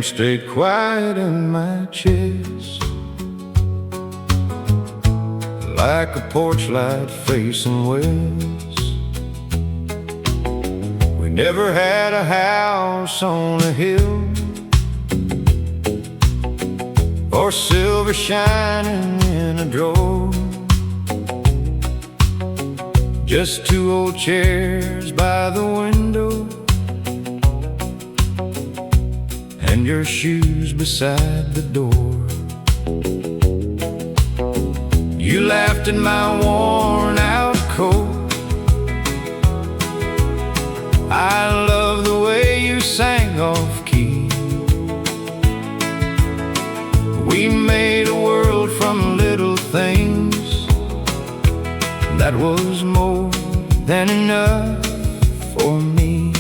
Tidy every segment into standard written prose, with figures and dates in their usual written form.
stayed quiet in my chest, like a porch light facing west. We never had a house on a hill, or silver shining in a drawer. Just two old chairs by the window, and your shoes beside the door. You laughed at my worn out coat. I love the way you sang off key. We made a world from little things. That was more than enough for me.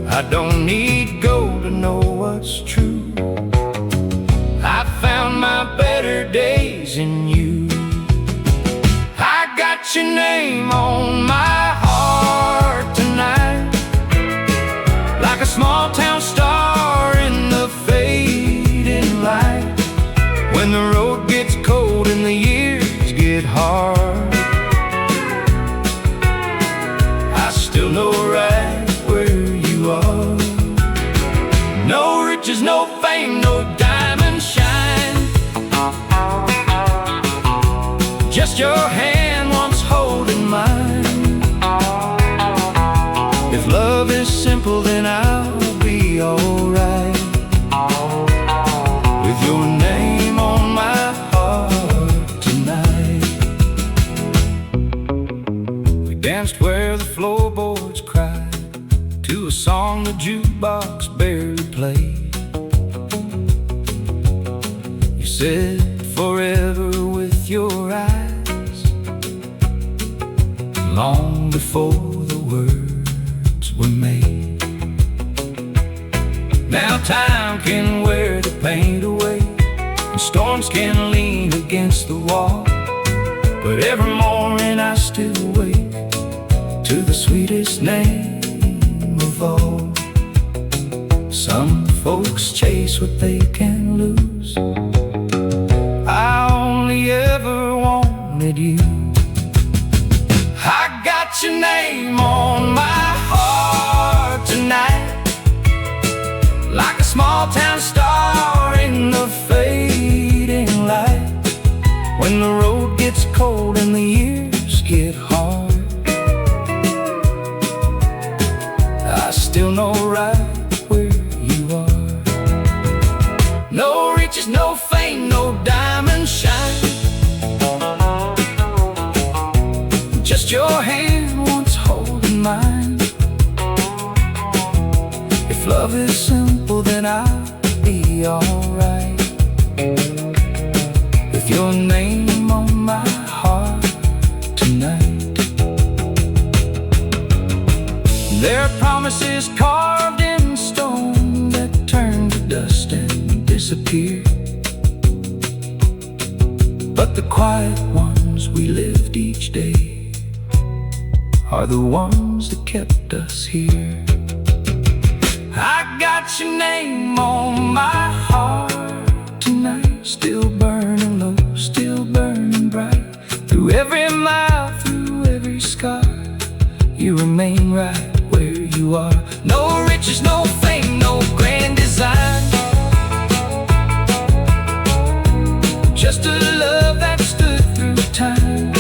I don't need gold to know what's true. I found my better days in you. I got your name on my heart tonight, like a small town star in the fading light. When the road gets cold and the years get hard, I still know right where you are. No riches, no fame, no diamond shine, just your hand once holding mine. If love is simple, then I'll be alright, with your name on my heart tonight. We danced where the floorboards cried, to a song the jukebox barely played. You said forever with your eyes, long before the words were made. Now time can wear the paint away, and storms can lean against the wall, but every morning I still wake to the sweetest name of all. Some folks chase what they can lose. I only ever wanted you. I got your name on my heart tonight, like a small town star in the fading light. When the road gets cold and the years get hard, I still know right where you are. No riches, no fame, no diamond shine, just your hand once holding mine. If love is simple, then I'll be alright, with your name on my heart tonight. There are promises carved in stone that turn to dust and disappear, but the quiet ones we lived each day are the ones that kept us here. I got your name on my heart tonight, still burning low, still burning bright. Through every mile, through every scar, you remain right where you are. No riches, no fame, no grand design, just a love that stood through time.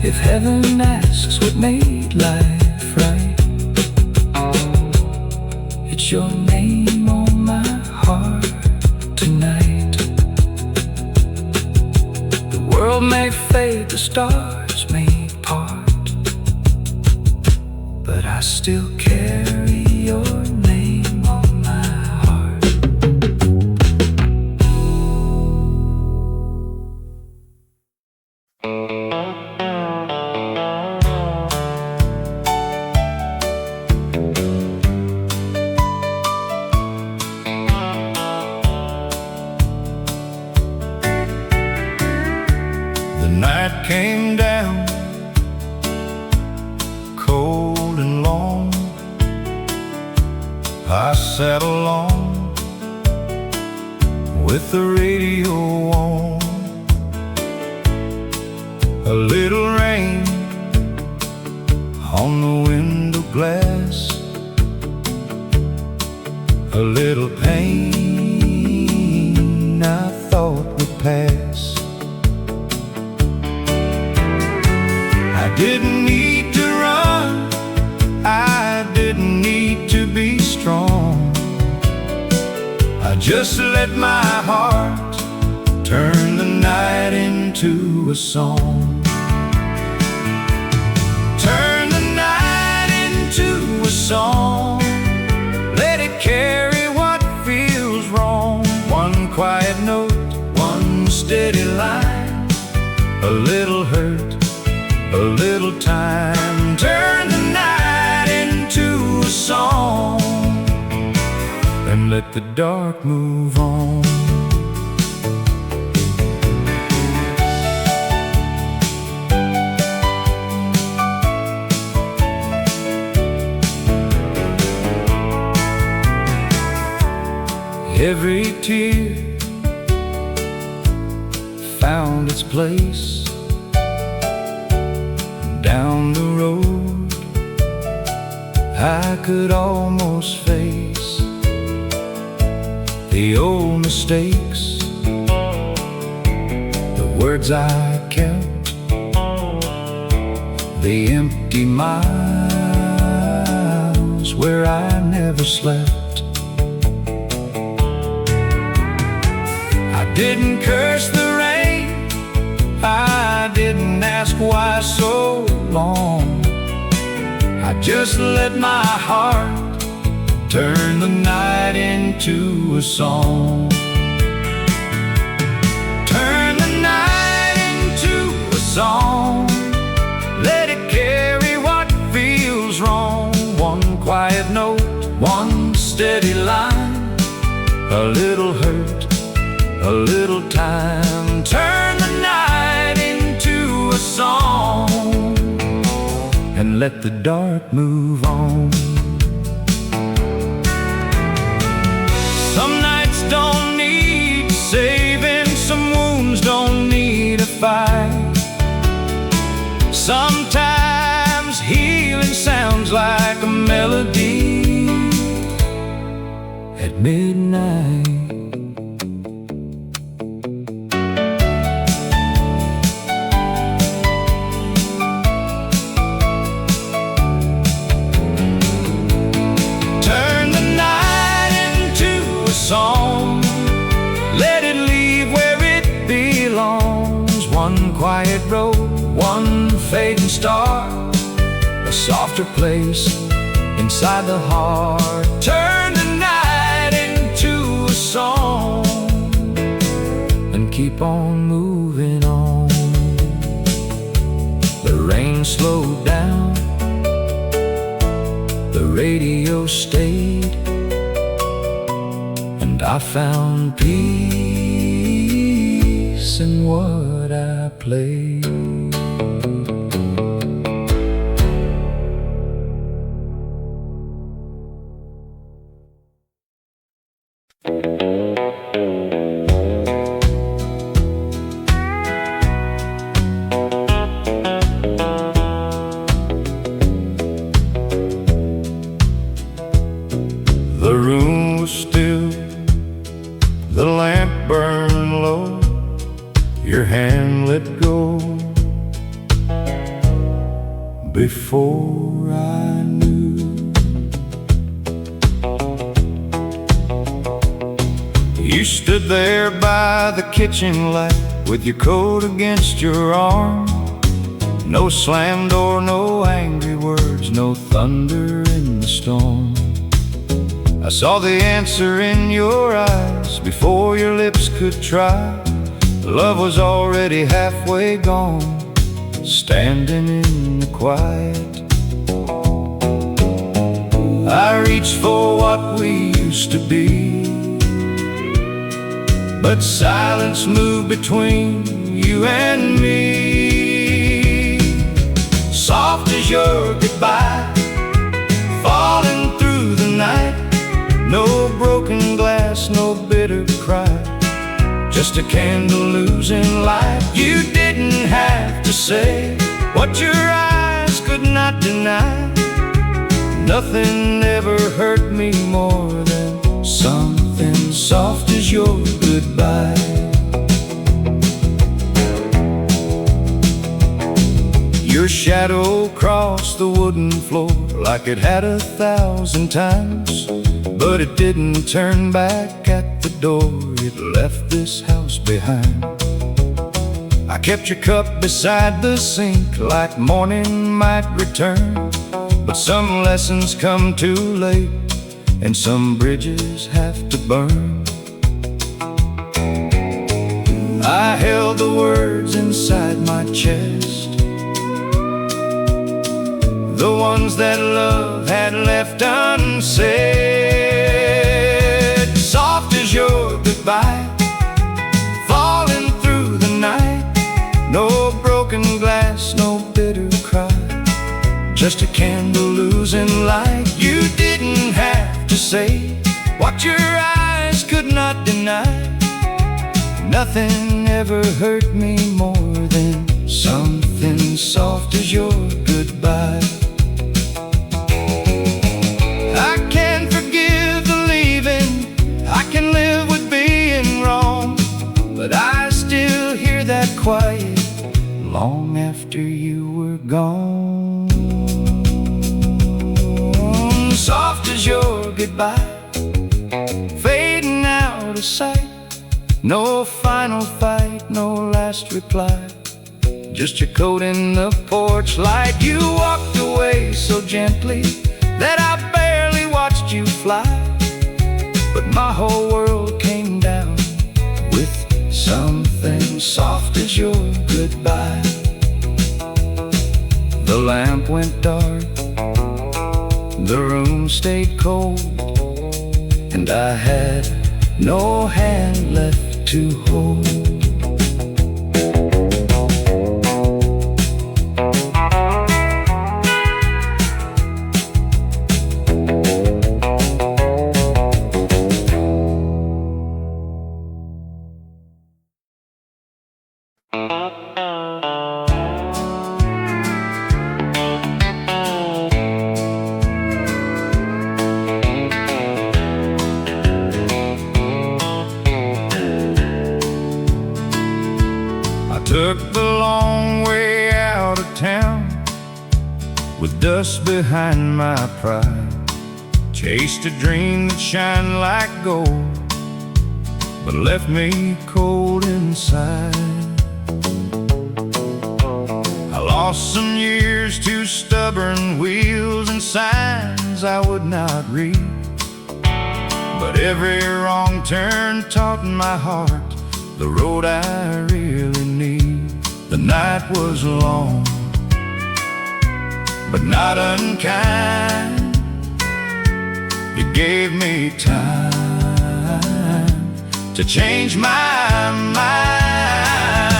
If heaven asks what made life right, it's your name on my heart tonight. The world may fade, the stars may part, but I still carry your name on my heart. The night came down, cold and long. sat alone with the radio on. A little rain on the window glass, a little pain I thought would pass. I didn't need to run, I didn't need to be strong. I just let my heart turn the night into a song. Turn the night into a song. Let it carry what feels wrong. One quiet note, one steady line, a little hurt, a little time. Turn the night into a song and let the dark move on. Every tear found its place. Down the road I could almost face the old mistakes, the words I kept, the empty miles where I never slept. I didn't curse the rain, I didn't ask why so long. I just let my heart turn the night into a song. Turn the night into a song. Let it carry what feels wrong. One quiet note, one steady line, a little hurt, a little time. Turn the night into a song and let the dark move on. Some nights don't need saving, some wounds don't need a fight. Sometimes healing sounds like a melody at midnight. Song, let it leave where it belongs. One quiet road, one fading star, a softer place inside the heart. Turn the night into a song and keep on moving on. The rain slowed down, the radio stayed, I found peace in what I played. The room was still, the lamp burned low, your hand let go before I knew. You stood there by the kitchen light with your coat against your arm. No slam door, no angry words, no thunder in the storm. I saw the answer in your eyes before your lips could try. Love was already halfway gone, standing in the quiet. I reached for what we used to be, but silence moved between you and me. Soft as your goodbye, falling through the night. No just a candle losing light. You didn't have to say what your eyes could not deny. Nothing ever hurt me more than something soft as your goodbye. Your shadow crossed the wooden floor like it had 1,000 times, but it didn't turn back at the door. It left this house behind. I kept your cup beside the sink like morning might return, but some lessons come too late and some bridges have to burn. I held the words inside my chest, the ones that love had left unsaid. Soft as your goodbye, falling through the night. No broken glass, no bitter cry, just a candle losing light. You didn't have to say what your eyes could not deny. Nothing ever hurt me more than something soft as your goodbye. I can forgive the leaving, I can live with being wrong, but I still hear that quiet long after you were gone. Soft as your goodbye, fading out of sight. No final fight, no last reply, just your coat in the porch light. You walked away so gently that I barely watched you fly, but my whole world came down with something soft as your goodbye. The lamp went dark, the room stayed cold, and I had no hand left to hold. Took the long way out of town with dust behind my pride. Chased a dream that shined like gold, but left me cold inside. I lost some years to stubborn wheels and signs I would not read, but every wrong turn taught my heart the road I really need. The night was long, but not unkind. You gave me time to change my mind.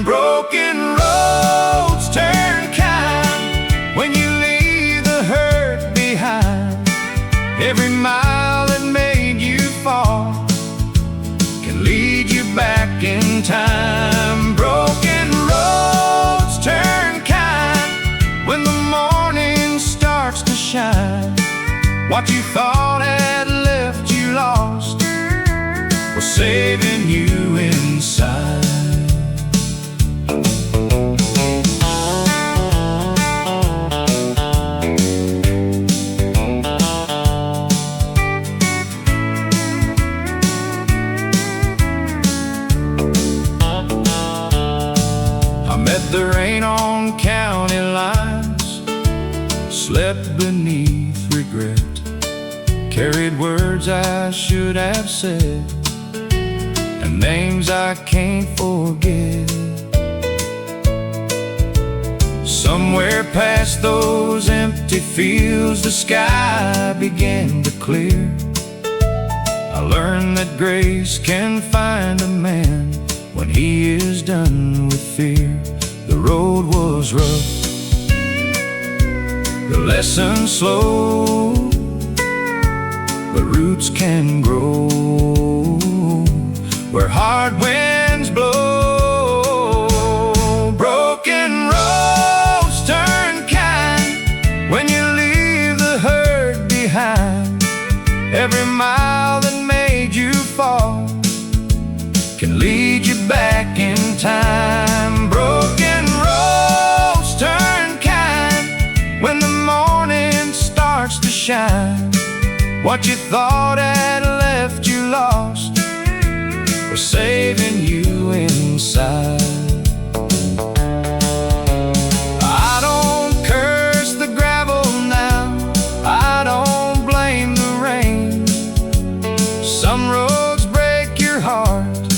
Broken roads turn kind when you leave the hurt behind. Every mile that made you fall can lead you back in time. Broken roads turn kind when the morning starts to shine. What you thought had left you lost was saving you inside. The rain on county lines, slept beneath regret, carried words I should have said, and names I can't forget. Somewhere past those empty fields, the sky began to clear. I learned that grace can find a man when he is done with fear. The road was rough, the lesson slow, but roots can grow where hard winds blow. Broken roads turn kind when you leave the hurt behind. Every mile that made you fall can lead you back in time. Broken roads turn kind when the morning starts to shine. What you thought had left you lost was saving you inside. I don't curse the gravel now, I don't blame the rain. Some roads break your heart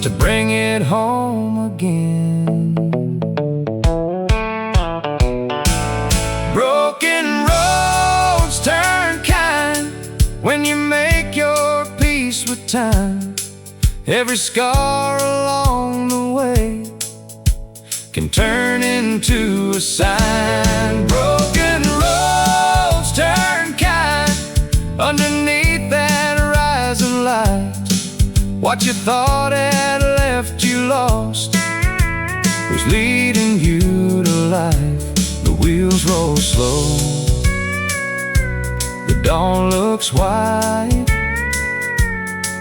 to bring it home again. Broken roads turn kind when you make your peace with time. Every scar along the way can turn into a sign. Broken roads turn kind underneath that rising light. What you thought had left you lost was leading you to life. The wheels roll slow, the dawn looks white,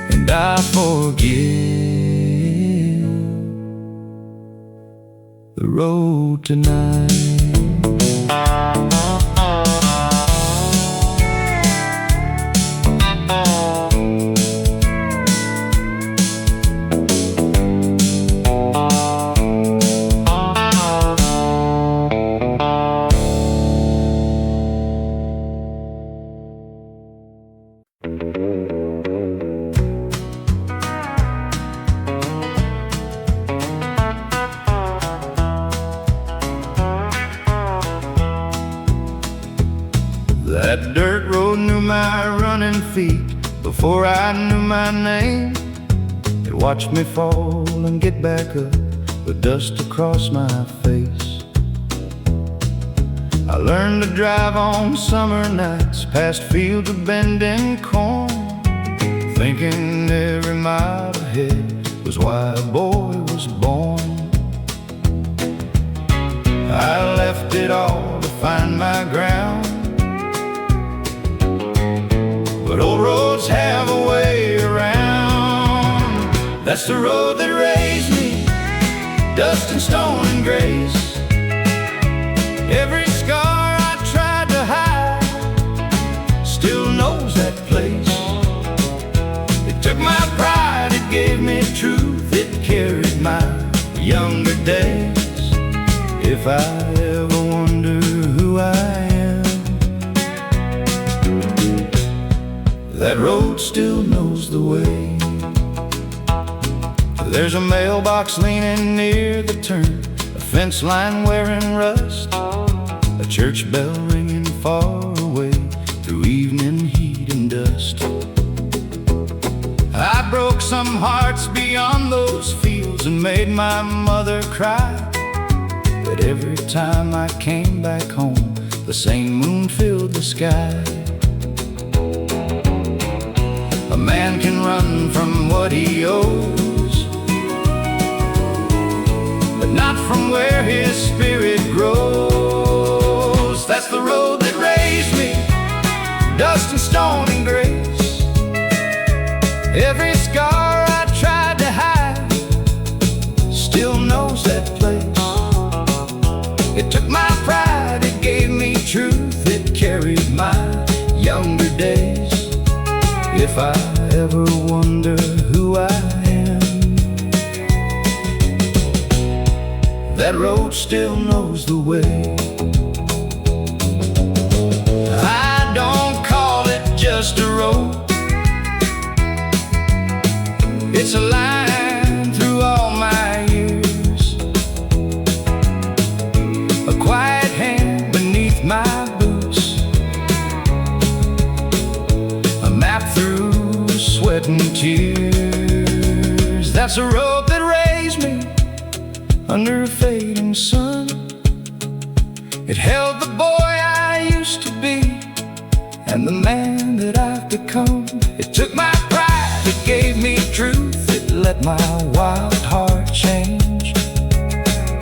and I forgive the road tonight. That dirt road knew my running feet before I knew my name. It watched me fall and get back up with dust across my face. I learned to drive on summer nights past fields of bending corn, thinking every mile ahead was why a boy was born. I left it all to find my ground, but old roads have a way around. That's the road that raised me, dust and stone and grace. Every scar I tried to hide still knows that place. It took my pride, it gave me truth, it carried my younger days. If I ever wonder who I am, that road still knows the way. There's a mailbox leaning near the turn, a fence line wearing rust, a church bell ringing far away through evening heat and dust. I broke some hearts beyond those fields and made my mother cry, but every time I came back home, the same moon filled the sky. A man can run from what he owes, but not from where his spirit grows. That's the road that raised me, dust and stone and grace. Every scar I tried to hide still knows that place. It took my pride, it gave me truth, it carried my younger days. If I ever wonder who I am, that road still knows the way. I don't call it just a road, it's a line through all my years, a quiet hand beneath my boots, a map through sweat and tears. That's a road that raised me under a fading sun. It held the boy I used to be and the man that I've become. It took my pride, it gave me truth, my wild heart change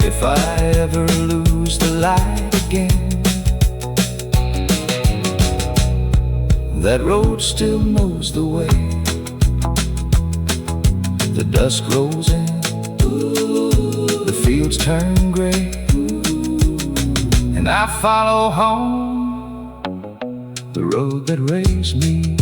if I ever lose the light again. That road still knows the way. The dusk rolls in, the fields turn gray, and I follow home the road that raised me.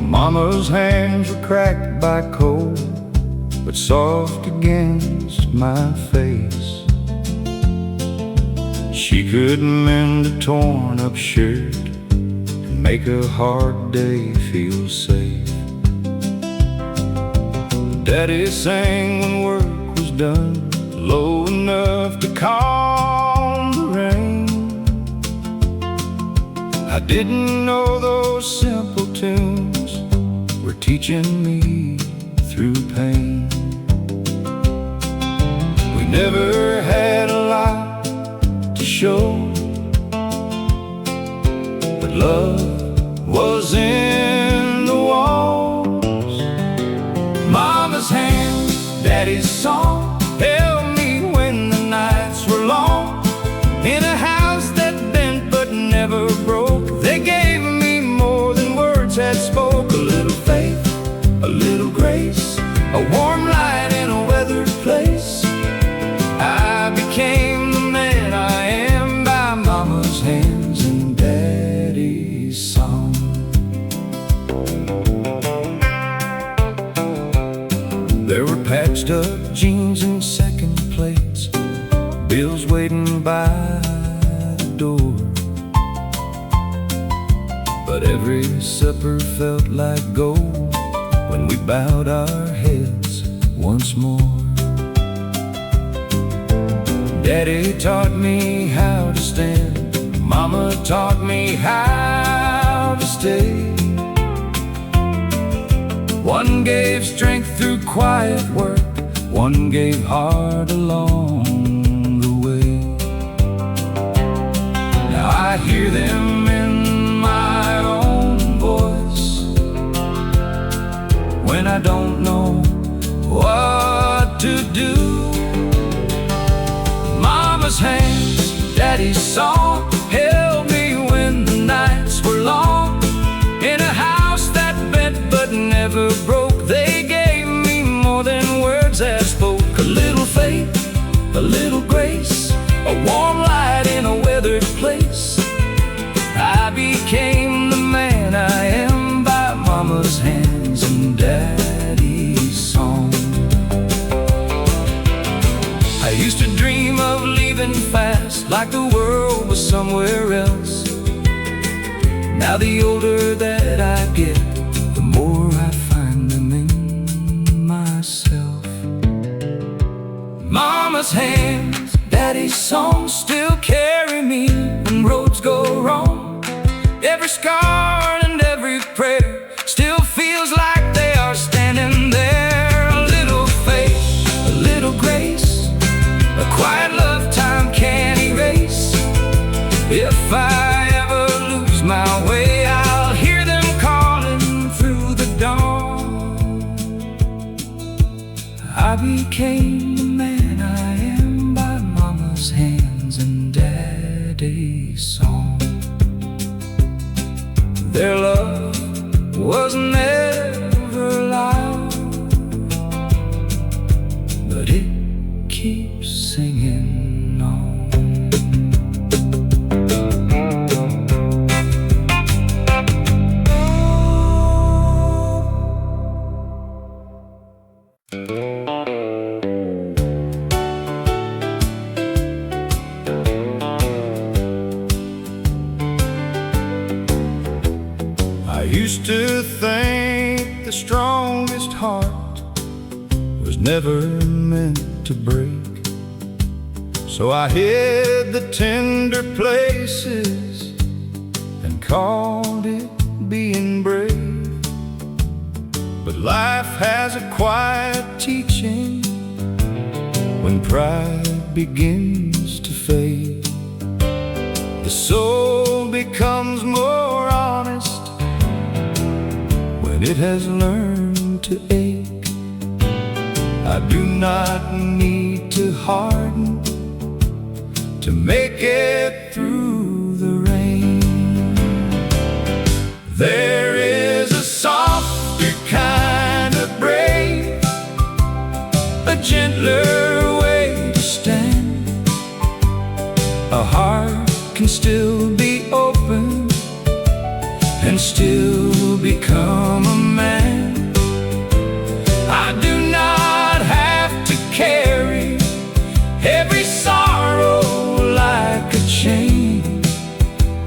Mama's hands were cracked by cold, but soft against my face. She could mend a torn up shirt and make a hard day feel safe. Daddy sang when work was done, low enough to calm the rain. I didn't know those simple tunes were teaching me through pain. We never had a lot to show, but love was in the walls. Mama's hand, Daddy's song held me when the nights were long. In a house that bent but never broke, they gave me more than words had spoke. A little faith, a little grace, a warm light in a weathered place. I became the man I am by Mama's hands and Daddy's song. There were patched up jeans and second plates, bills waiting by the door, but every supper felt like gold when we bowed our heads once more. Daddy taught me how to stand, Mama taught me how to stay. One gave strength through quiet work, one gave heart along the way. Now I hear them in my own voice when I don't know what to do. Mama's hands, Daddy's song held me when the nights were long. In a house that bent but never broke, they gave me more than words that spoke. A little faith, a little grace, a warm light in a weathered place. I became the man I am by Mama's hands and Daddy's song. I used to dream of leaving fast, like the world was somewhere else. Now the older that I get, the more I find them in myself. Mama's hands, Daddy's songs still carry me when roads go wrong. Every scar and every prayer still feels like they are standing there. A little faith, a little grace, a quiet love time can't erase. If I ever lose my way, I'll hear them calling through the dawn. I became the man I am by Mama's hands and Daddy's song. Their love was never loud, but it keeps singing on. I used to think the strongest heart never meant to break. So I hid the tender places and called it being brave. But life has a quiet teaching when pride begins to fade. The soul becomes more honest when it has learned to ache. I do not need to harden to make it through the rain. There is a softer kind of brave, a gentler way to stand. A heart can still be open and still become a man. I do not have to carry every sorrow like a chain.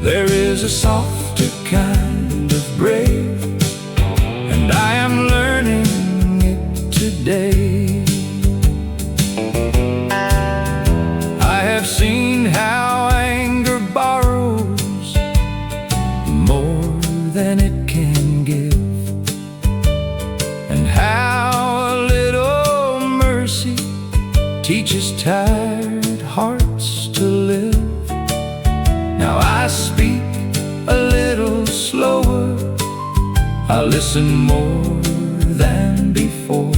There is a softer kind of brave, and I am learning it today. I have seen how anger borrows more than it can give, and how a little mercy teaches tired hearts to live. Now I speak a little slower, I listen more than before.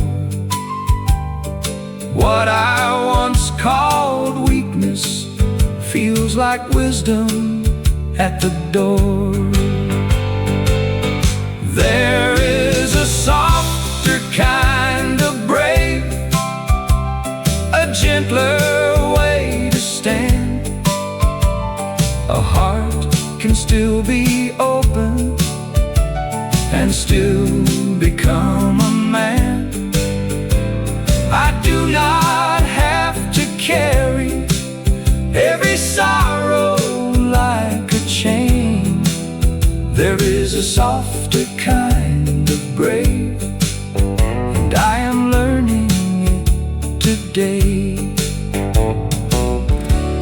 What I once called weakness feels like wisdom at the door. There is a softer kind of brave, a gentler way to stand. A heart can still be open and still become a man. I do not have to carry every sorrow like a chain. There is a softer kind of brave, and I am learning it today.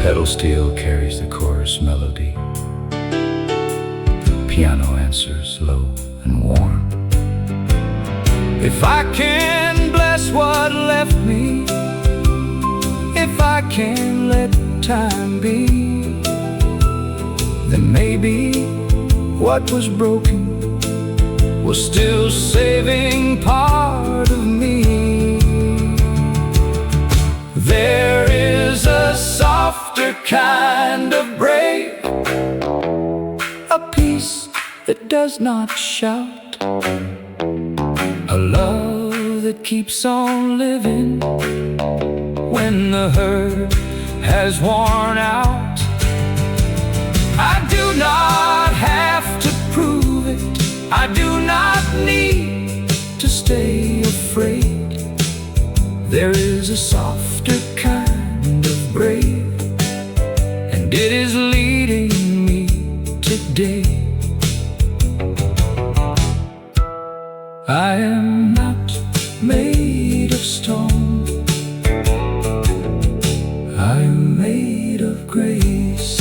Pedal steel carries the chorus melody. Piano answers low and warm. If I can bless what left me, if I can let time be, then maybe what was broken was still saving part of me. There is a softer kind of brave, a peace that does not shout, a love that keeps on living when the hurt has worn out. I do not have to prove it, I do not need to stay afraid. There is a softer kind of brave, and it is leading me today. I am not made of stone, I am made of grace.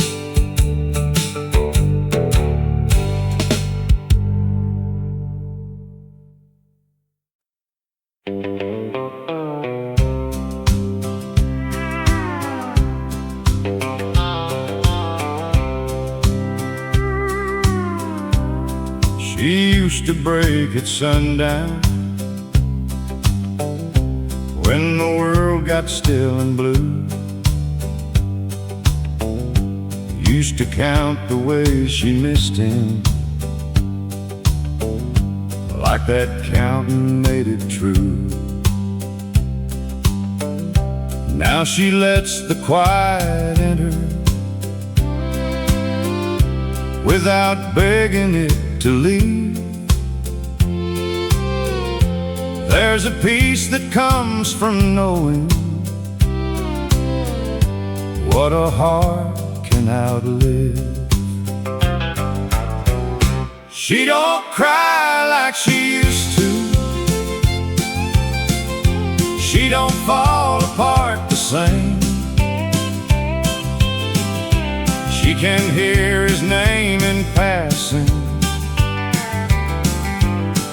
She used to break at sundown when the world got still and blue. Used to count the ways she missed him, like that counting made it true. Now she lets the quiet enter without begging it to leave. There's a peace that comes from knowing what a heart can outlive. She don't cry like she used to. she don't fall apart the same. She can hear his name in passing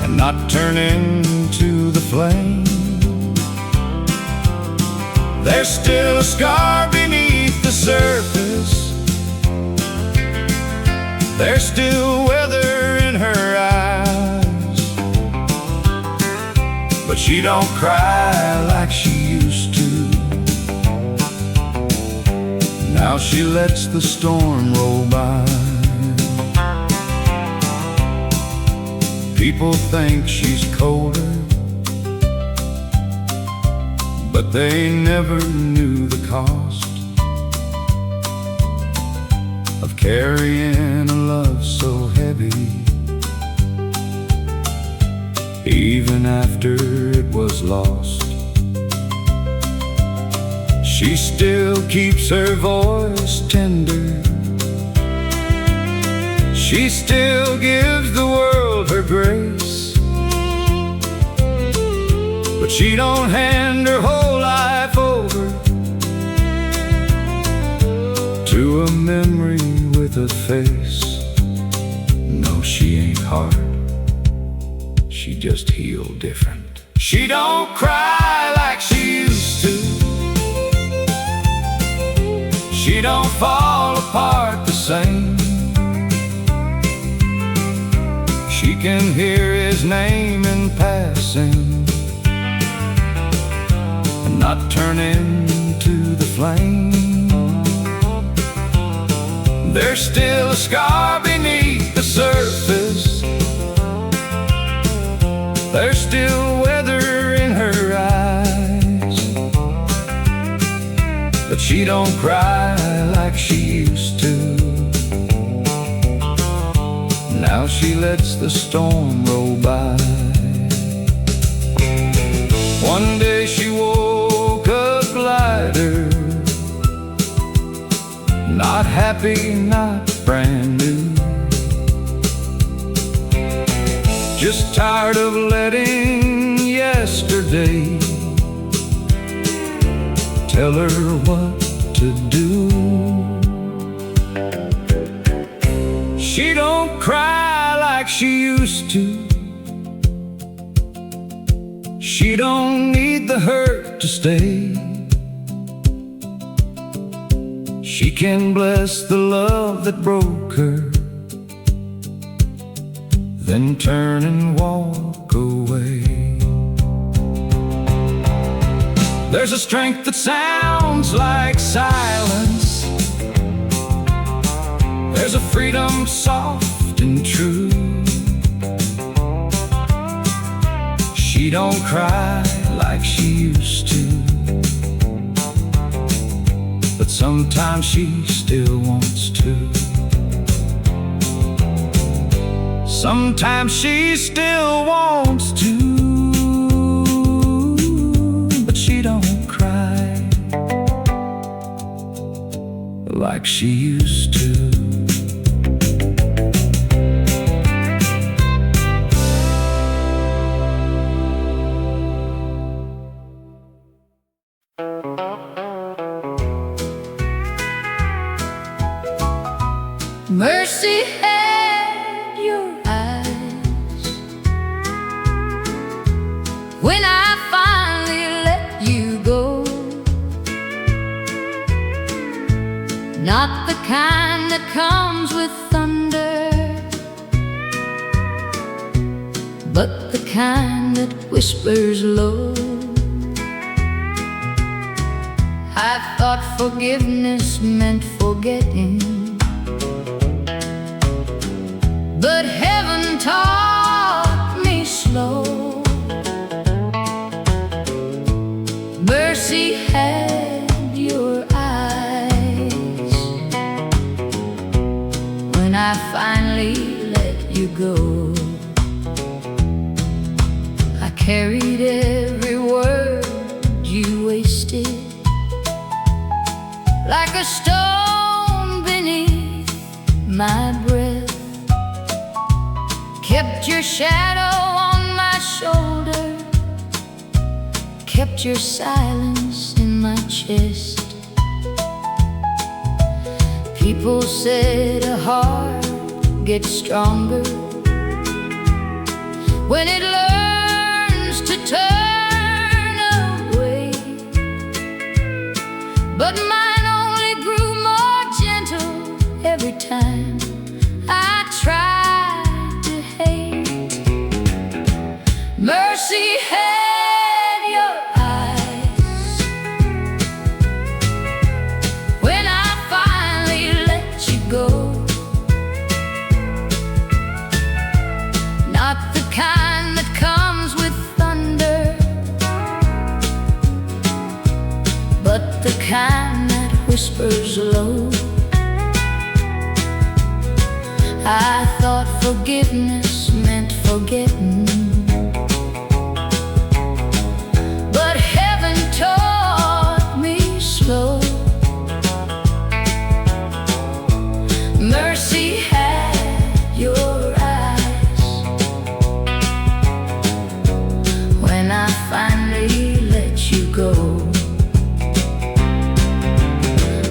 and not turn into the flame. There's still a scar beneath the surface. There's still weather in her eyes, but she don't cry like she used to. Now she lets the storm roll by. People think she's colder, but they never knew the cost of carrying a love so heavy. Even after it was lost, she still keeps her voice tender. She still gives the world her grace, but she don't hand her whole life over to a memory with a face. No, she ain't hard, she just healed different. She don't cry like she used to. She don't fall apart the same. She can hear his name in passing and not turn into the flame. There's still a scar beneath the surface. There's still weather in her eyes, but she don't cry like she used to. Now she lets the storm roll by. One day she woke up lighter, not happy, not brand new, just tired of letting yesterday tell her what to do. She don't cry like she used to. She don't need the hurt to stay. She can bless the love that broke her, then turn and walk away. There's a strength that sounds like silence. There's a freedom soft and true. She don't cry like she used to, but sometimes she still wants to. Sometimes she still wants to, but she don't cry like she used to. Mercy had your eyes when I finally let you go. Not the kind that comes with thunder, but the kind that whispers low. I thought forgiveness meant forgetting, but heaven taught me slow. Mercy had your eyes when I finally let you go. I carried every word you wasted like a stone beneath my breath. Kept your shadow on my shoulder, kept kept your silence in my chest. People said a heart gets stronger when it learns to turn away. But mine only grew more gentle every time I tried to hate. Mercy had your eyes when I finally let you go. Not the kind that comes with thunder, but the kind that whispers low. I thought forgiveness meant forgetting, but heaven taught me slow. Mercy had your eyes when I finally let you go.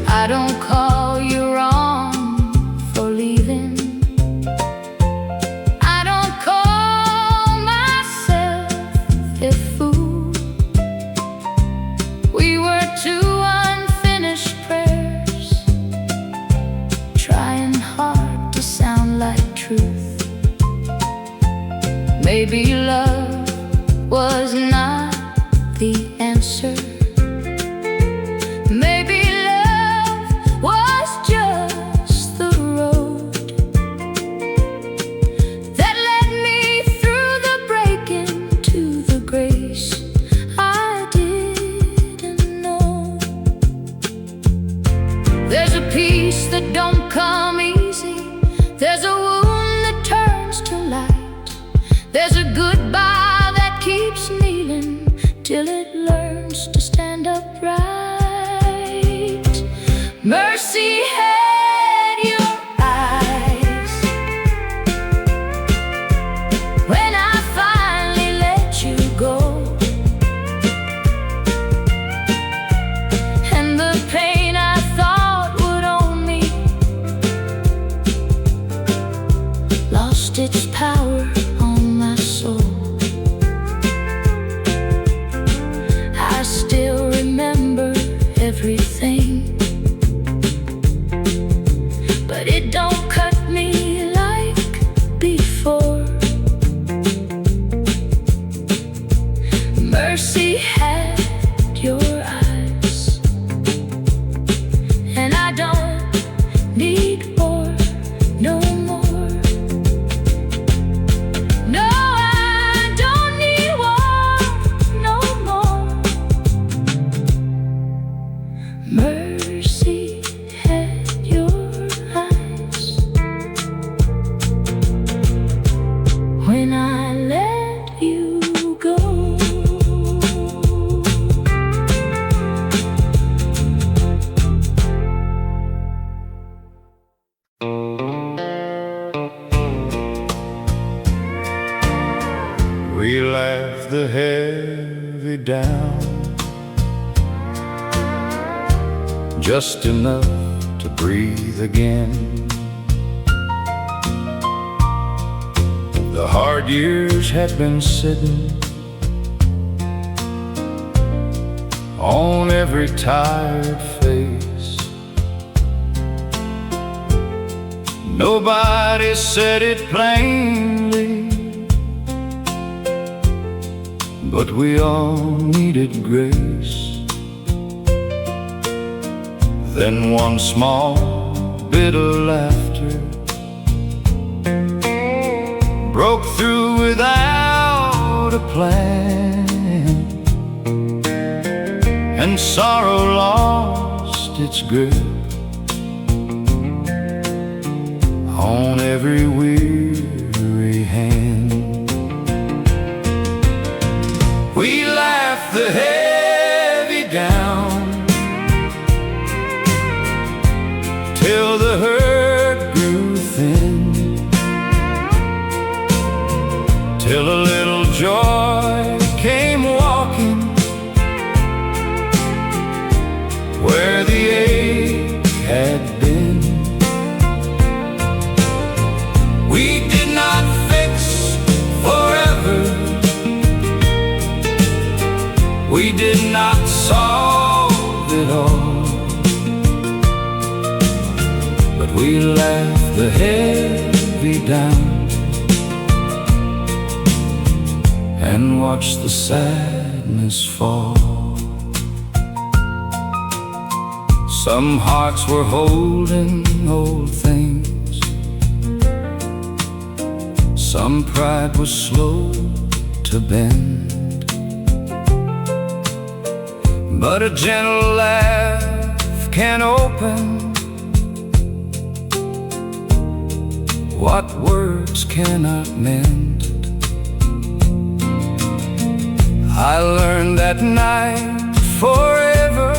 I don't call you wrong for leaving. I don't call myself a fool. We were two unfinished prayers, trying hard to sound like truth. Maybe love was not the answer. Maybe love was just the road that led me through the breaking to the grace I didn't know. There's a peace that don't come easy. There's a wound that turns to light. There's a goodbye that keeps kneeling till it learns to stand upright. Mercy had your eyes when I finally let you go. And the pain I thought would own me lost its power on my soul. I still remember everything, but it don't cut me like before. Mercy had your eyes, and I don't need more, no more. No, I don't need war no more. Mercy had your eyes when I let you go. We laughed the heavy down, just enough to breathe again. The hard years had been sitting on every tired face. Nobody said it plainly, but we all needed grace. Then one small bit of laughter broke through without a plan, and sorrow lost its grip on every weary hand. We laughed the heavy down till the hurt grew thin, till a little joy came walking but we laughed the heavy down and watched the sadness fall. Some hearts were holding old things, some pride was slow to bend, but a gentle laugh can open what words cannot mend. I learned that night forever,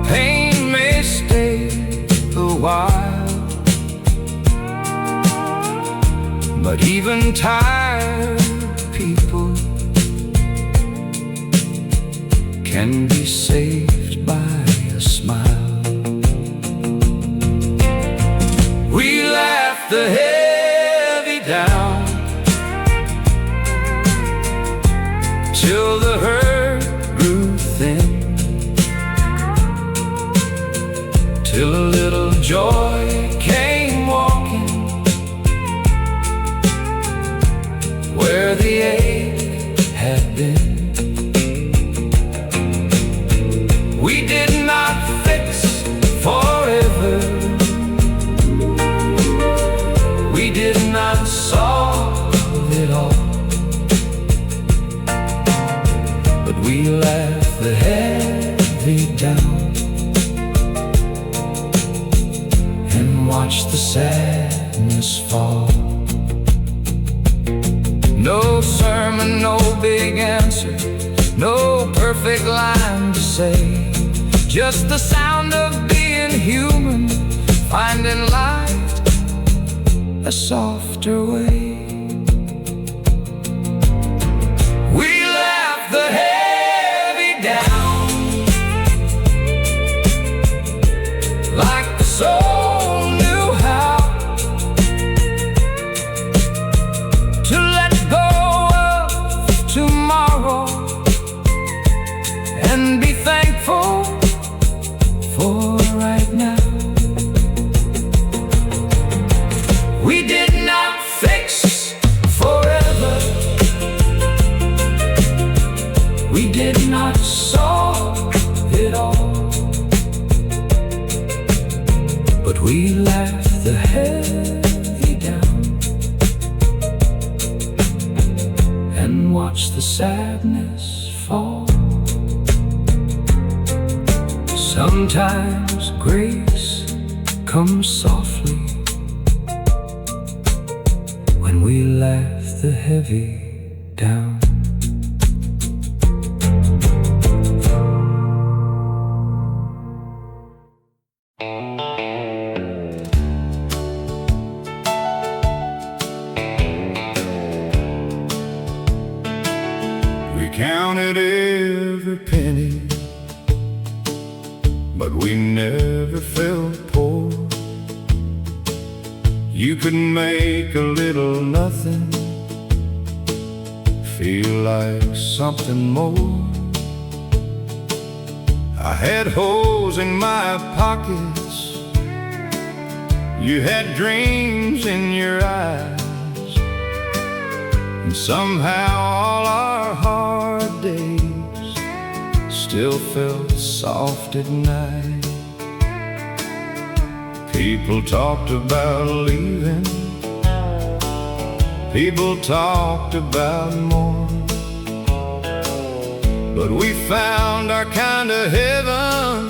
pain may stay a while, but even tired people can be saved by a smile. We laughed the heavy down till the hurt grew thin, till a little joy came walking where the ache had been. We did not fix forever, we did not solve it all, but we laughed the heavy down and watched the sadness fall. No sermon, no big answer, no perfect line to say, just the sound of being human, finding light a softer way. We laughed the heavy down like the soul knew how to let go of tomorrow and be thankful for right now. We did not fix forever, we did not solve it all, but we laughed the heavy down and watched the sadness fall. Sometimes grace comes softly when we laugh the heavy down. We counted every penny, but we never felt poor. You could make a little nothing feel like something more. I had holes in my pockets, you had dreams in your eyes, and somehow all our hard days still felt soft at night. People talked about leaving, people talked about more, but we found our kind of heaven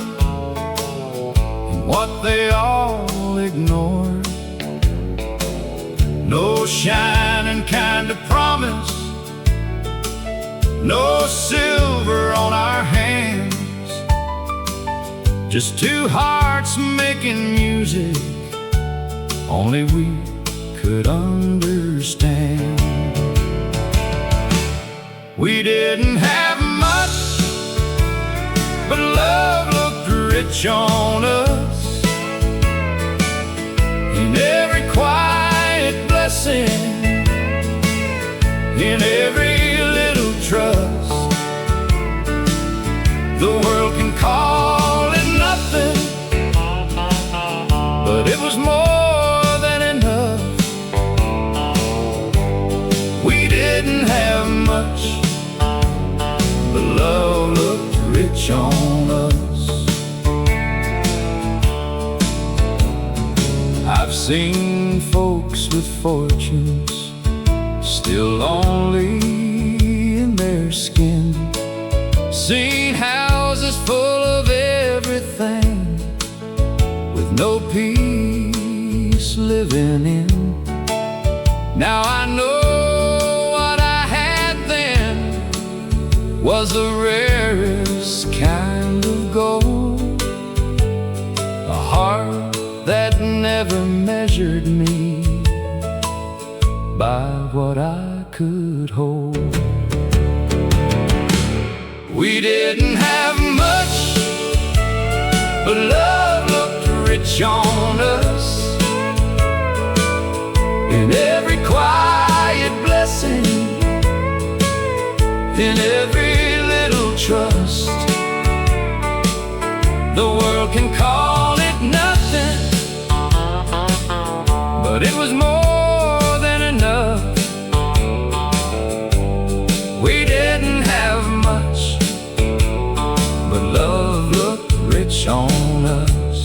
in what they all ignored. No shining kind of promise, no silver on our hands, just two hearts making music only we could understand. We didn't have much, but love looked rich on us. In every quiet blessing, in every little trust, the world can call it nothing seen folks with fortunes still lonely in their skin, seen houses full of everything with no peace living in. Now I know what I had then was the rarest kind of gold, a heart that never measured me by what I could hold. We didn't have much, but love looked rich on us. In every quiet blessing, in every little trust, the world can call it nothing, but it was more than enough. We didn't have much, but love looked rich on us.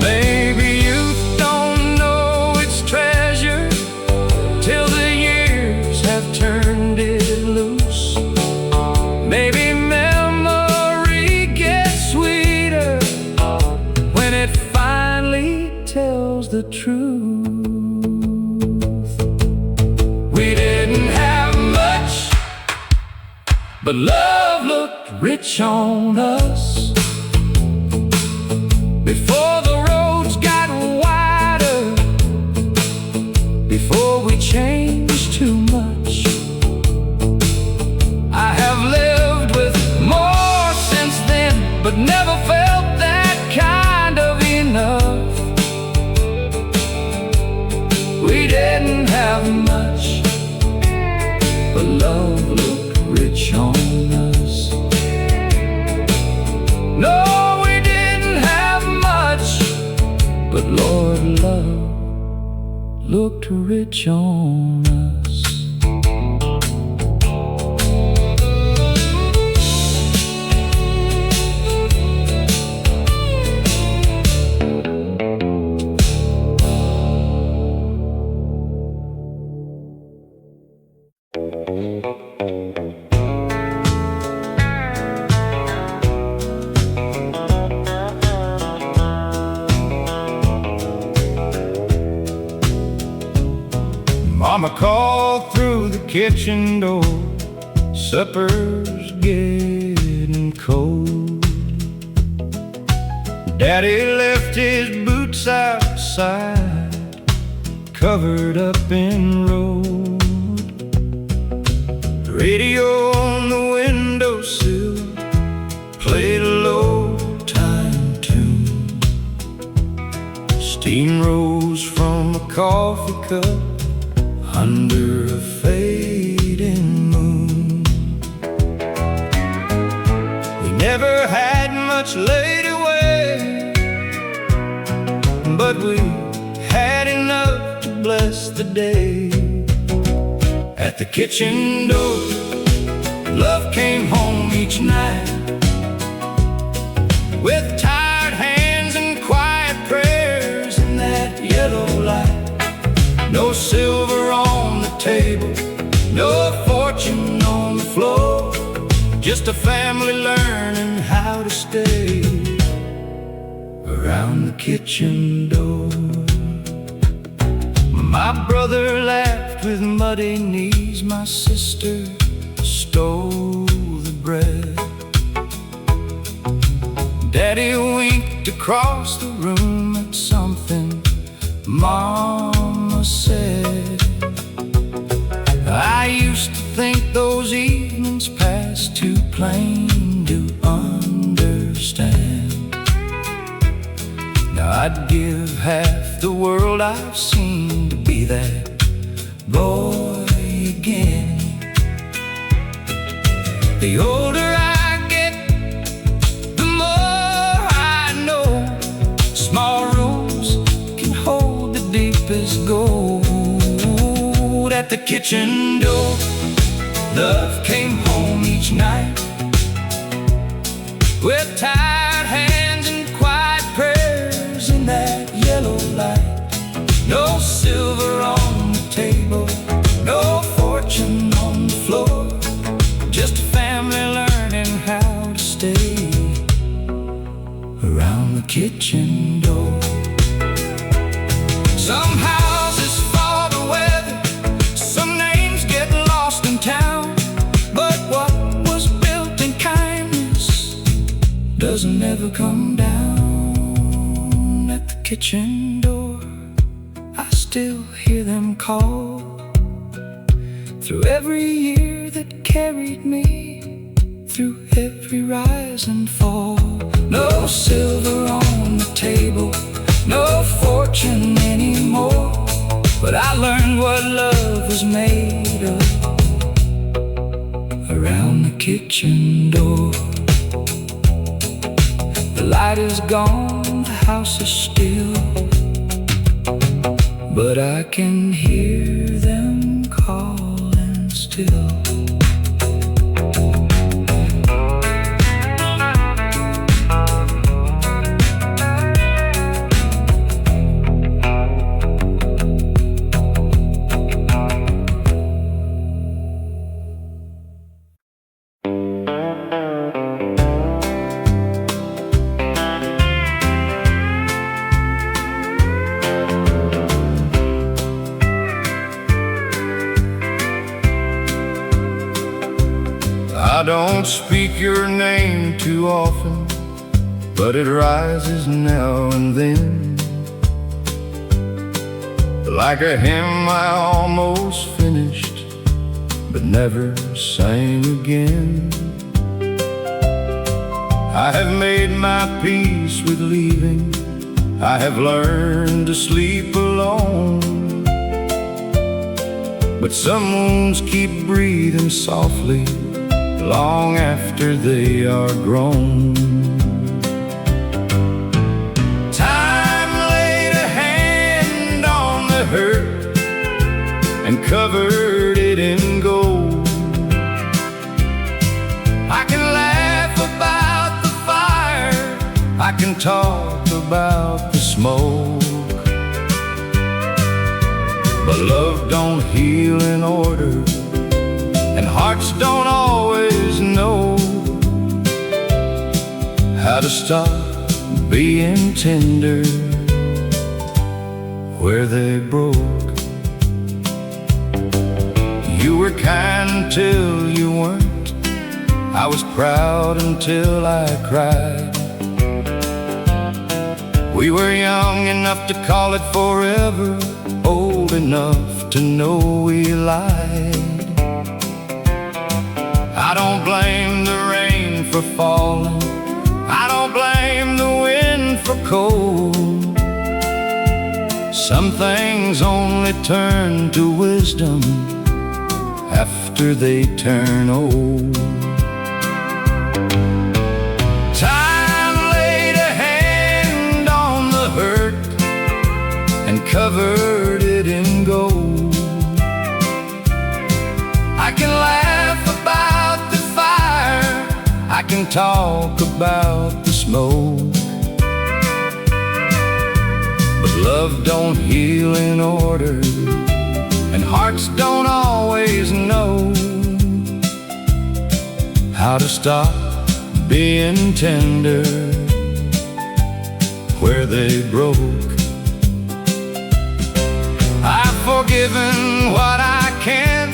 Maybe youth don't know its treasure till the years have turned it loose. Maybe memory gets sweeter when it finally tells the truth. We didn't have much, but love looked rich on us. Before the roads got wider, before we changed too much, I have lived with more since then, but never felt that kind of enough. We didn't have much, but love looked rich on us. No, we didn't have much, but Lord, love looked rich on us. Mama called through the kitchen door, supper's getting cold. Daddy left his boots outside, covered up in road. The radio on the windowsill played a low-time tune. Steam rose from a coffee cup under a fading moon. We never had much laid away, but we had enough to bless the day. At the kitchen door, love came home each night with tired hands and quiet prayers in that yellow light. No silver on the table, no fortune on the floor, just a family learning how to stay around the kitchen door. My brother laughed with muddy knees, my sister stole the bread. Daddy winked across the room at something Mama said. I used to think those evenings passed too plain to understand. Now I'd give half the world I've seen to be that boy again. The older I get, the more I know. Small rooms can hold the deepest gold. At the kitchen door, love came home each night with tired hands and quiet prayers stay around the kitchen door. Some houses fall to weather, some names get lost in town, but what was built in kindness doesn't ever come down. At the kitchen door, I still hear them call, through every year that carried me, through every rise and fall. No silver on the table, no fortune anymore, but I learned what love was made of around the kitchen door. The light is gone, the house is still, but I can hear them calling still. I don't speak your name too often, but it rises now and then, like a hymn I almost finished, but never sang again. I have made my peace with leaving, I have learned to sleep alone, but some wounds keep breathing softly long after they are grown. Time laid a hand on the hurt and covered it in gold. I can laugh about the fire, I can talk about the smoke, but love don't heal in order, and hearts don't always know how to stop being tender where they broke. You were kind until you weren't, I was proud until I cried. We were young enough to call it forever, old enough to know we lied. I don't blame the rain for falling, I don't blame the wind for cold. Some things only turn to wisdom after they turn old. Time laid a hand on the hurt and covered it in gold. I can laugh about the fire, I can talk about the smoke, but love don't heal in order, and hearts don't always know how to stop being tender where they broke. I've forgiven what I can,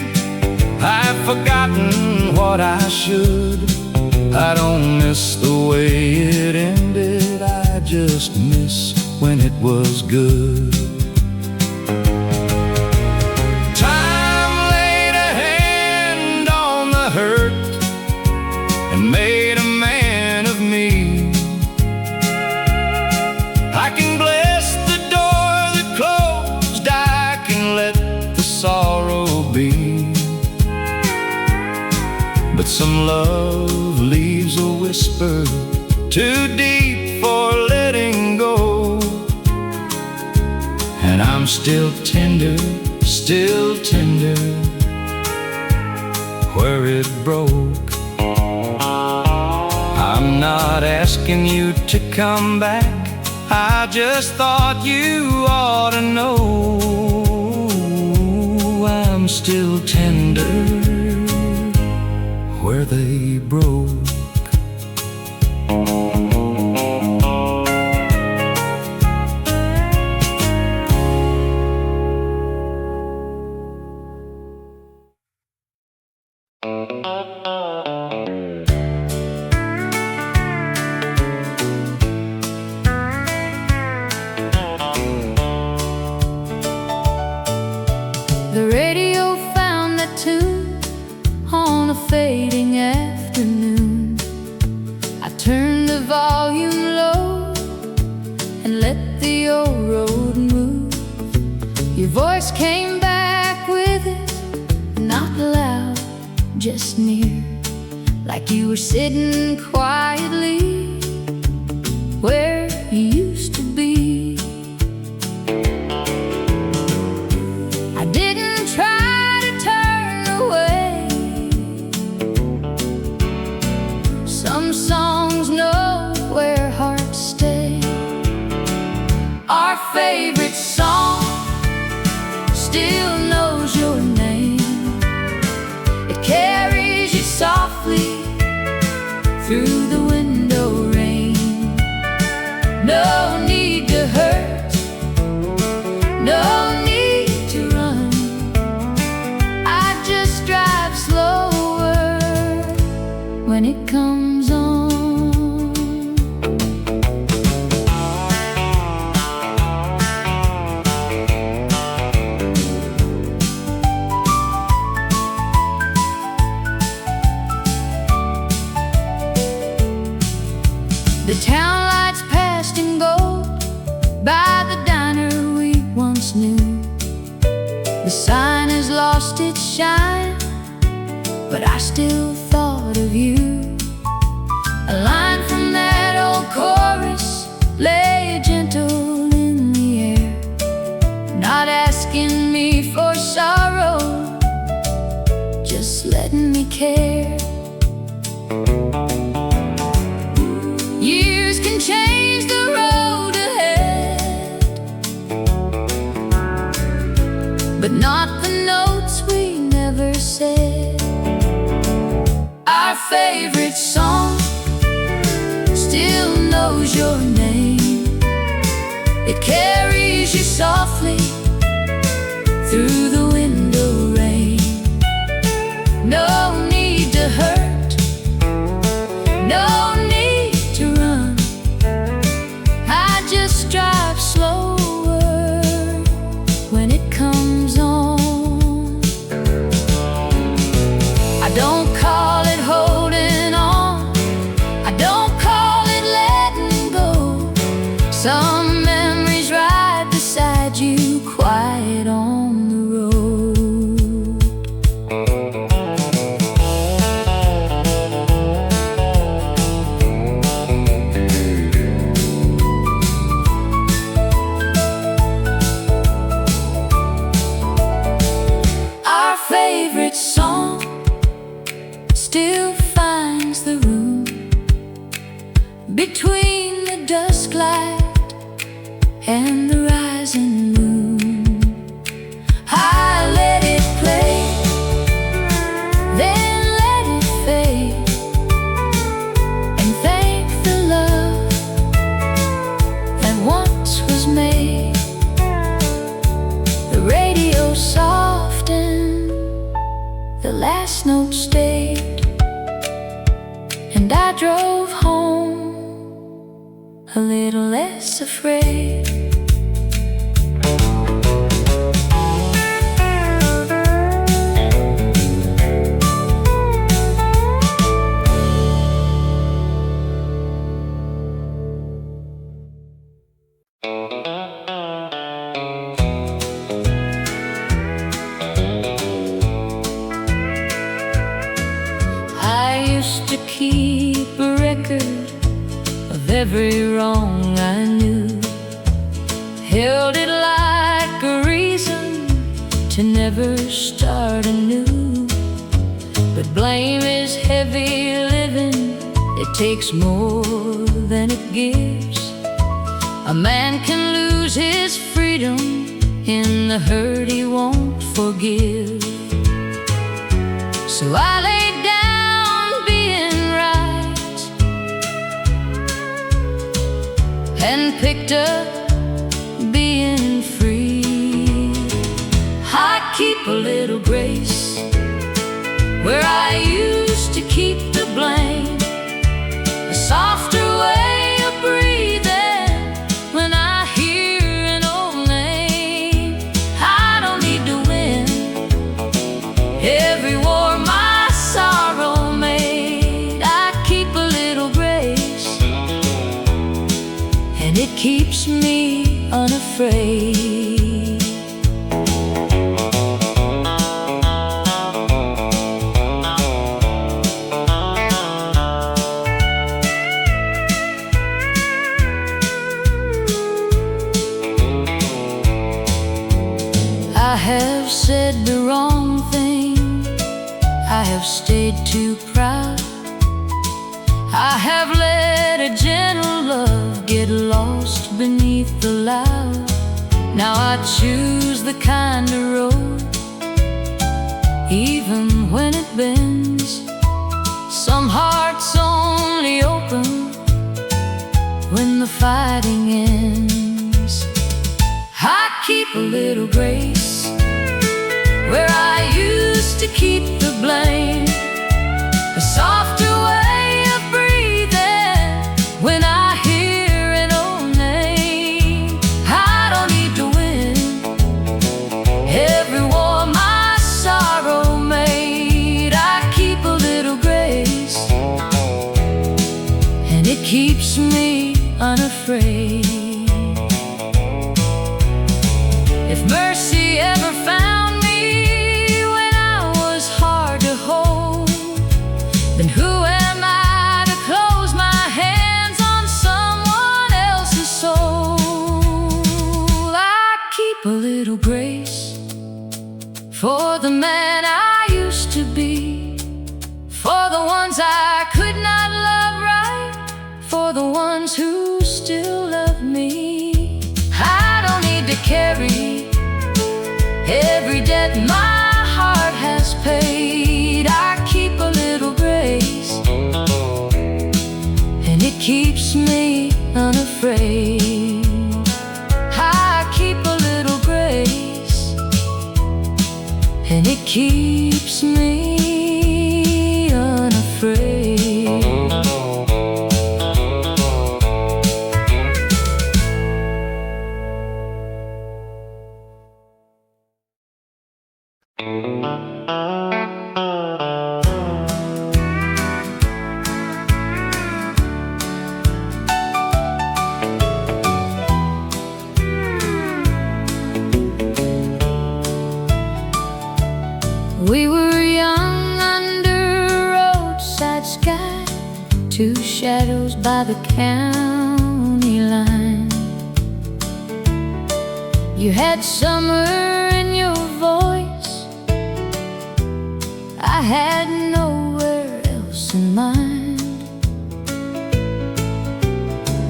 I've forgotten what I should. I don't miss the way it ended, I just miss when it was good. Time laid a hand on the hurt and made a man of me. I can bless the door that closed, I can let the sorrow be, but some love leaves a whisper too deep for letting go. And I'm still tender where it broke. I'm not asking you to come back, I just thought you ought to know I'm still tender where they broke. The radio found that tune on a fading afternoon. I turned the volume low and let the old road move. Your voice came back with it, not loud, just near, like you were sitting quietly where you used to be. I didn't try to turn away. Some songs know where hearts stay. Our favorite song still knows your name. It carries you softly through the window rain. No need to hurt, no need to run. I just drive slower when it comes on. The town lights passed in gold by the diner we once knew. The sign has lost its shine, but I still thought of you. A line from that old chorus lay gentle in the air, not asking me for sorrow, just letting me care. Years can change the road ahead, but not the notes we never said. Our favorite song still knows your name. It carries you softly through the window rain. No need to hurt, no need to run. I just drive slower when it comes on. I don't call it holding on, I don't call it letting go. Some memories ride beside you, quiet on the road. Our favorite song still finds the room between the dusk light and the rising moon. I let it play, then let it fade, and thank the love that once was made. The radio softened, the last note stayed, and I drove home a little less afraid. I used to keep a record of every wrong I knew, held it like a reason to never start anew. But blame is heavy living, it takes more than it gives. A man can lose his freedom in the hurt he won't forgive. So I laid down being right and picked up being free. I keep a little grace where I used to keep the blame, a softer way of breathing when I hear an old name. I don't need to win every war my sorrow made. I keep a little grace, and it keeps me unafraid. I have said the wrong thing, I have stayed too proud, I have let a gentle love get lost beneath the loud. Now I choose the kinder road, even when it bends. Some hearts only open when the fighting ends. I keep a little grace where I used to keep the blame, a softer way of breathing when I hear an old name. I don't need to win every war my sorrow made. I keep a little grace, and it keeps me unafraid. If mercy ever found me when I was hard to hold, then who am I to close my hands on someone else's soul? I keep a little grace for the man I used to be, for the ones I could not love right, for the ones who still love me. I don't need to carry every debt my heart has paid. I keep a little grace, and it keeps me unafraid. I keep a little grace, and it keeps me unafraid. We were young under a roadside sky, two shadows by the county line. You had summer in your voice, I had nowhere else in mind.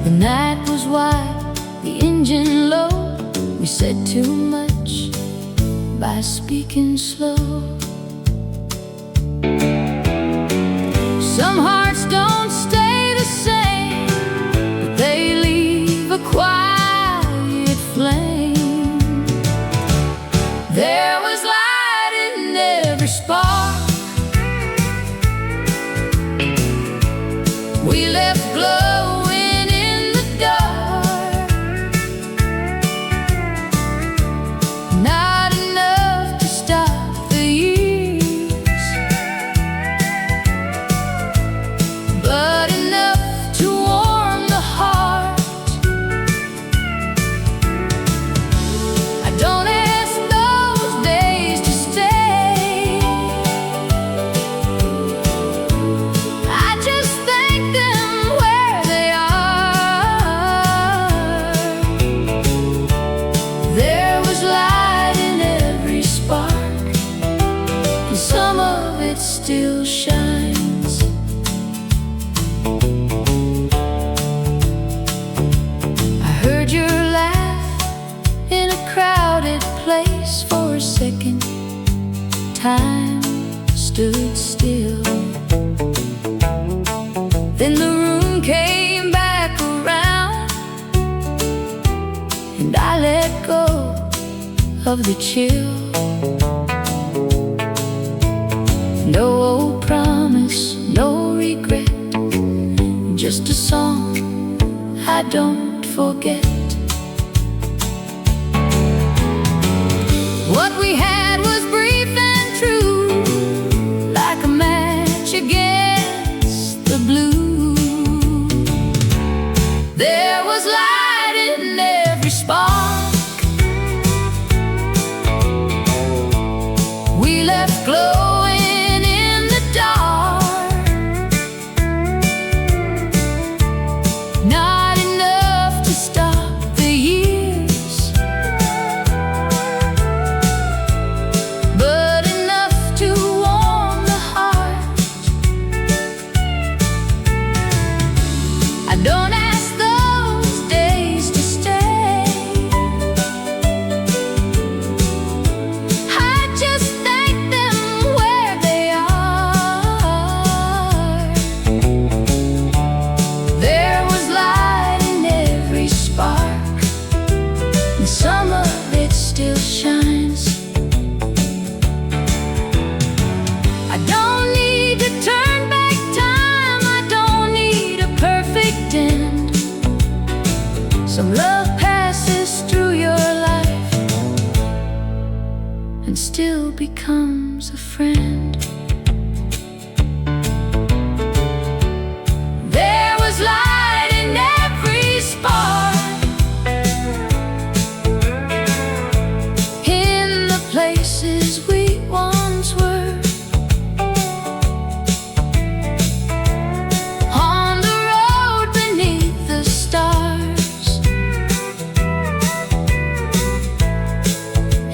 The night was wide, the engine low, we said too much by speaking slow. Some hearts don't stay the same, but they leave a quiet flame. There was light in every spark, we left glowing in the dark. Not enough to stop the years, of the chill. No old promise, no regret, just a song I don't forget. What we had was brief and true, like a match against the blue. There was light in every spark. We left glowing in the dark. Not enough to stop the years, but enough to warm the heart. I don't ask those days to stay, I just thank them where they are. There was light in every spark, and some of it still shines. I don't need to turn back time, I don't need a perfect end. Some love passes through your life and still becomes a friend. There was light in every spark, in the places we once were, on the road beneath the stars,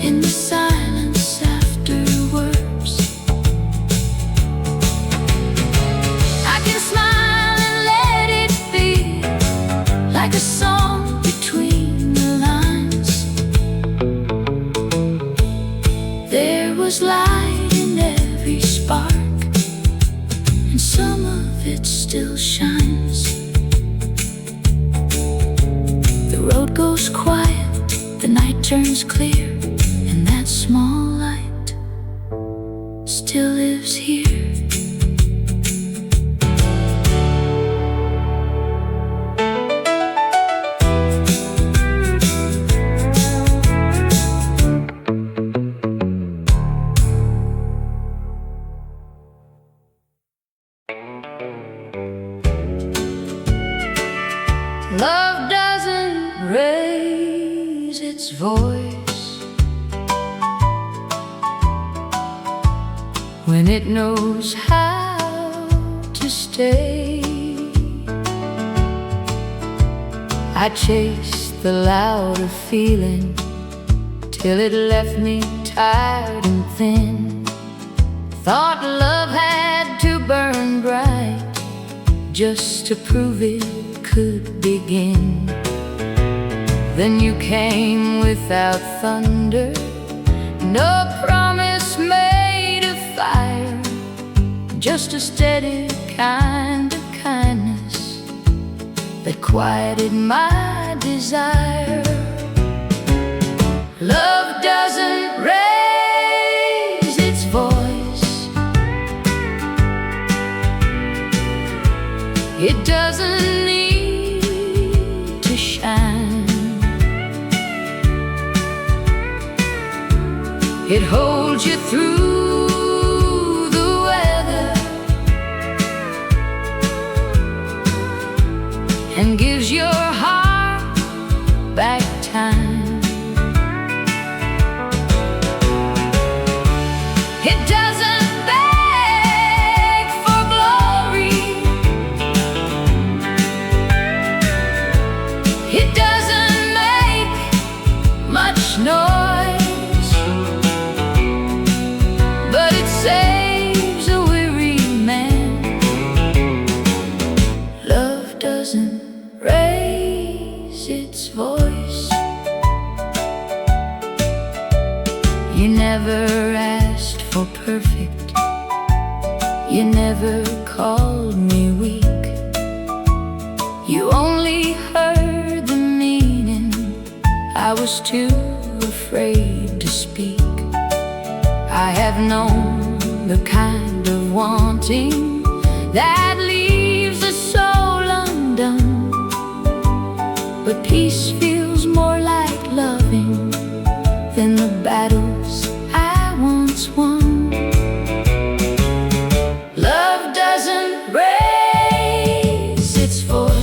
in the silence afterwards. I can smile and let it be, like a song between the lines. There was light in every spark, and some of it still shines. The road goes quiet, the night turns clear, and that small light still lives here. Love doesn't raise its voice when it knows how to stay. I chased the louder feeling till it left me tired and thin. Thought love had to burn bright just to prove it could begin. Then you came without thunder, no promise made of fire, just a steady kind of kindness that quieted my desire. Love doesn't raise its voice, it doesn't need to shine. It holds you through the weather and gives your heart back time. It doesn't beg for glory, it doesn't make much noise, but it saves a weary man. Love doesn't raise its voice. You never asked for perfect, you never called me weak. You only heard the meaning, I was too afraid afraid to speak. I have known the kind of wanting that leaves a soul undone, but peace feels more like loving than the battles I once won. Love doesn't raise its voice.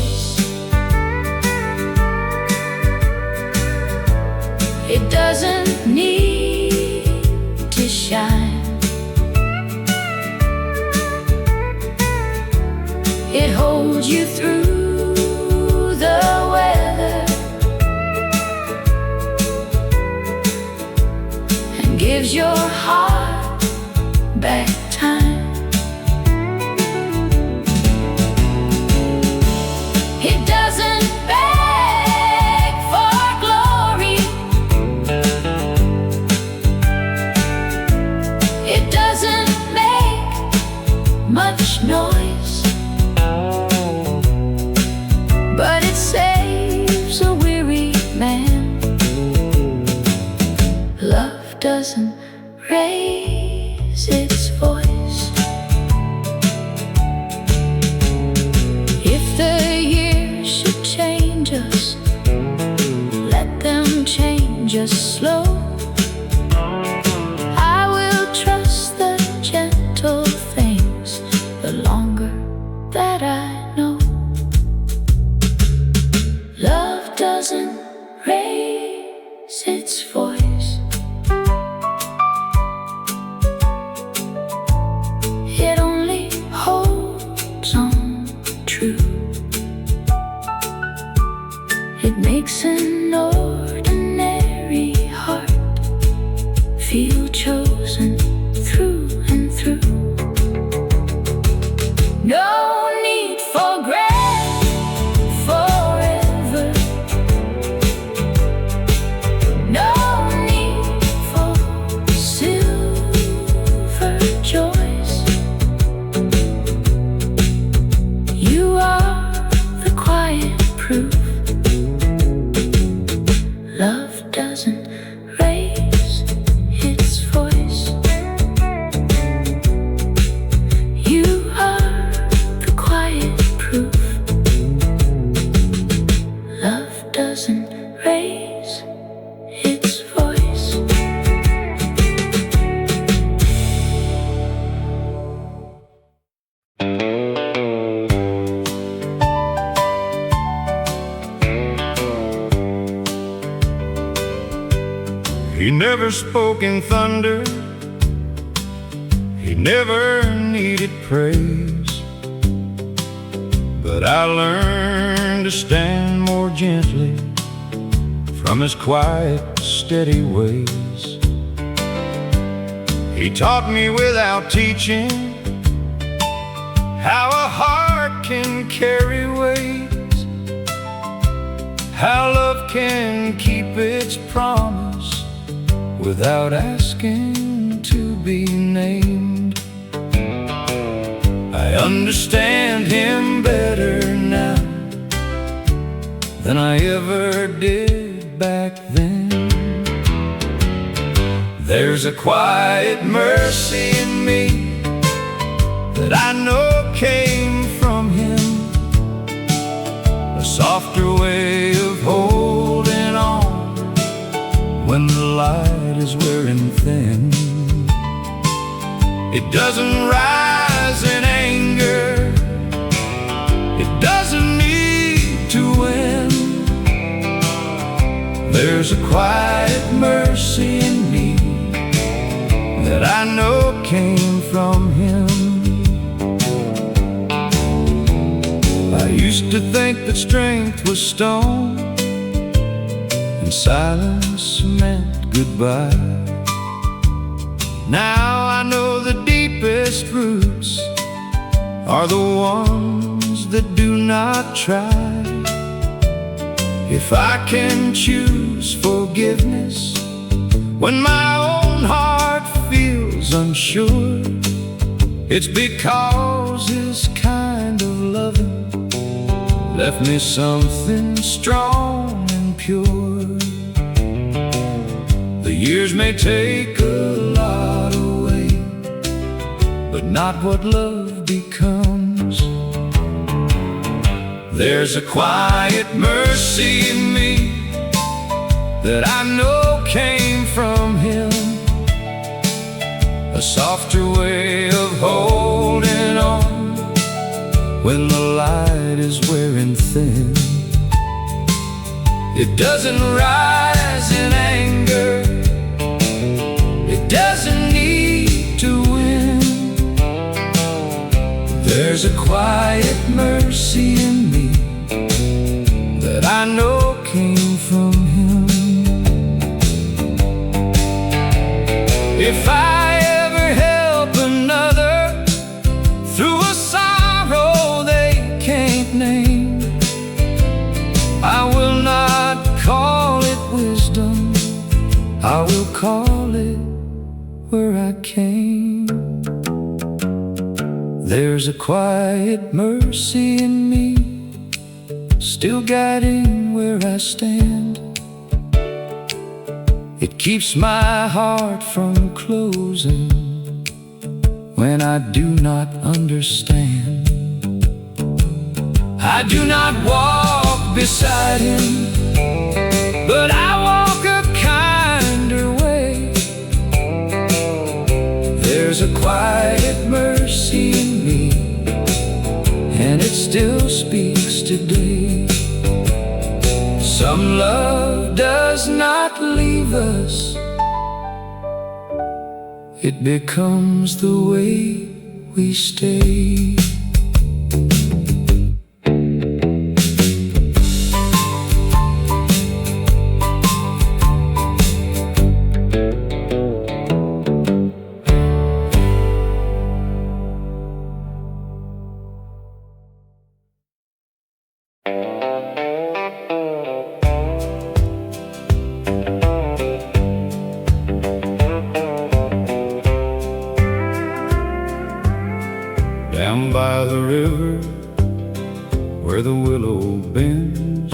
It doesn't need to shine. It holds you through the weather and gives your heart back time. It doesn't beg for glory. It doesn't make much noise, but it saves a weary man. Love doesn't raise its voice. If the years should change us, let them change us slow. I will trust the gentle things the longer that I know. Love doesn't raise its voice. It only holds on true. It makes an ordinary heart feel chosen through and through. No need for grand forever. No need for silver joys. You are the quiet proof. Love doesn't raise its voice. You are the quiet proof. Love doesn't raise its voice. He never spoke in thunder. He never needed praise. But I learned to stand more gently from his quiet, steady ways. He taught me without teaching how a heart can carry weight, how love can keep its promise without asking to be named. I understand him better now than I ever did back then. There's a quiet mercy in me that I know came from him, a softer way of holding on when the light is wearing thin. It doesn't rise in anger, it doesn't need to win. There's a quiet mercy in me that I know came from him. I used to think that strength was stone and silence meant goodbye. Now I know the deepest roots are the ones that do not try. If I can choose forgiveness when my own heart feels unsure, it's because his kind of loving left me something strong and pure. The Years may take a lot away, but not what love becomes. There's a quiet mercy in me that I know came from Him, a softer way of holding on when the light is wearing thin. It doesn't rise in anger, it doesn't need to win. There's a quiet mercy in me that I know came from Him. If I ever help another through a sorrow they can't name, I will not call it wisdom, I will call it where I came. There's a quiet mercy in me, still guiding where I stand. It keeps my heart from closing when I do not understand. I do not walk beside Him, but I walk a kinder way. There's a quiet mercy in me, and it still speaks today. Some love does not leave us, it becomes the way we stay. Down by the river where the willow bends,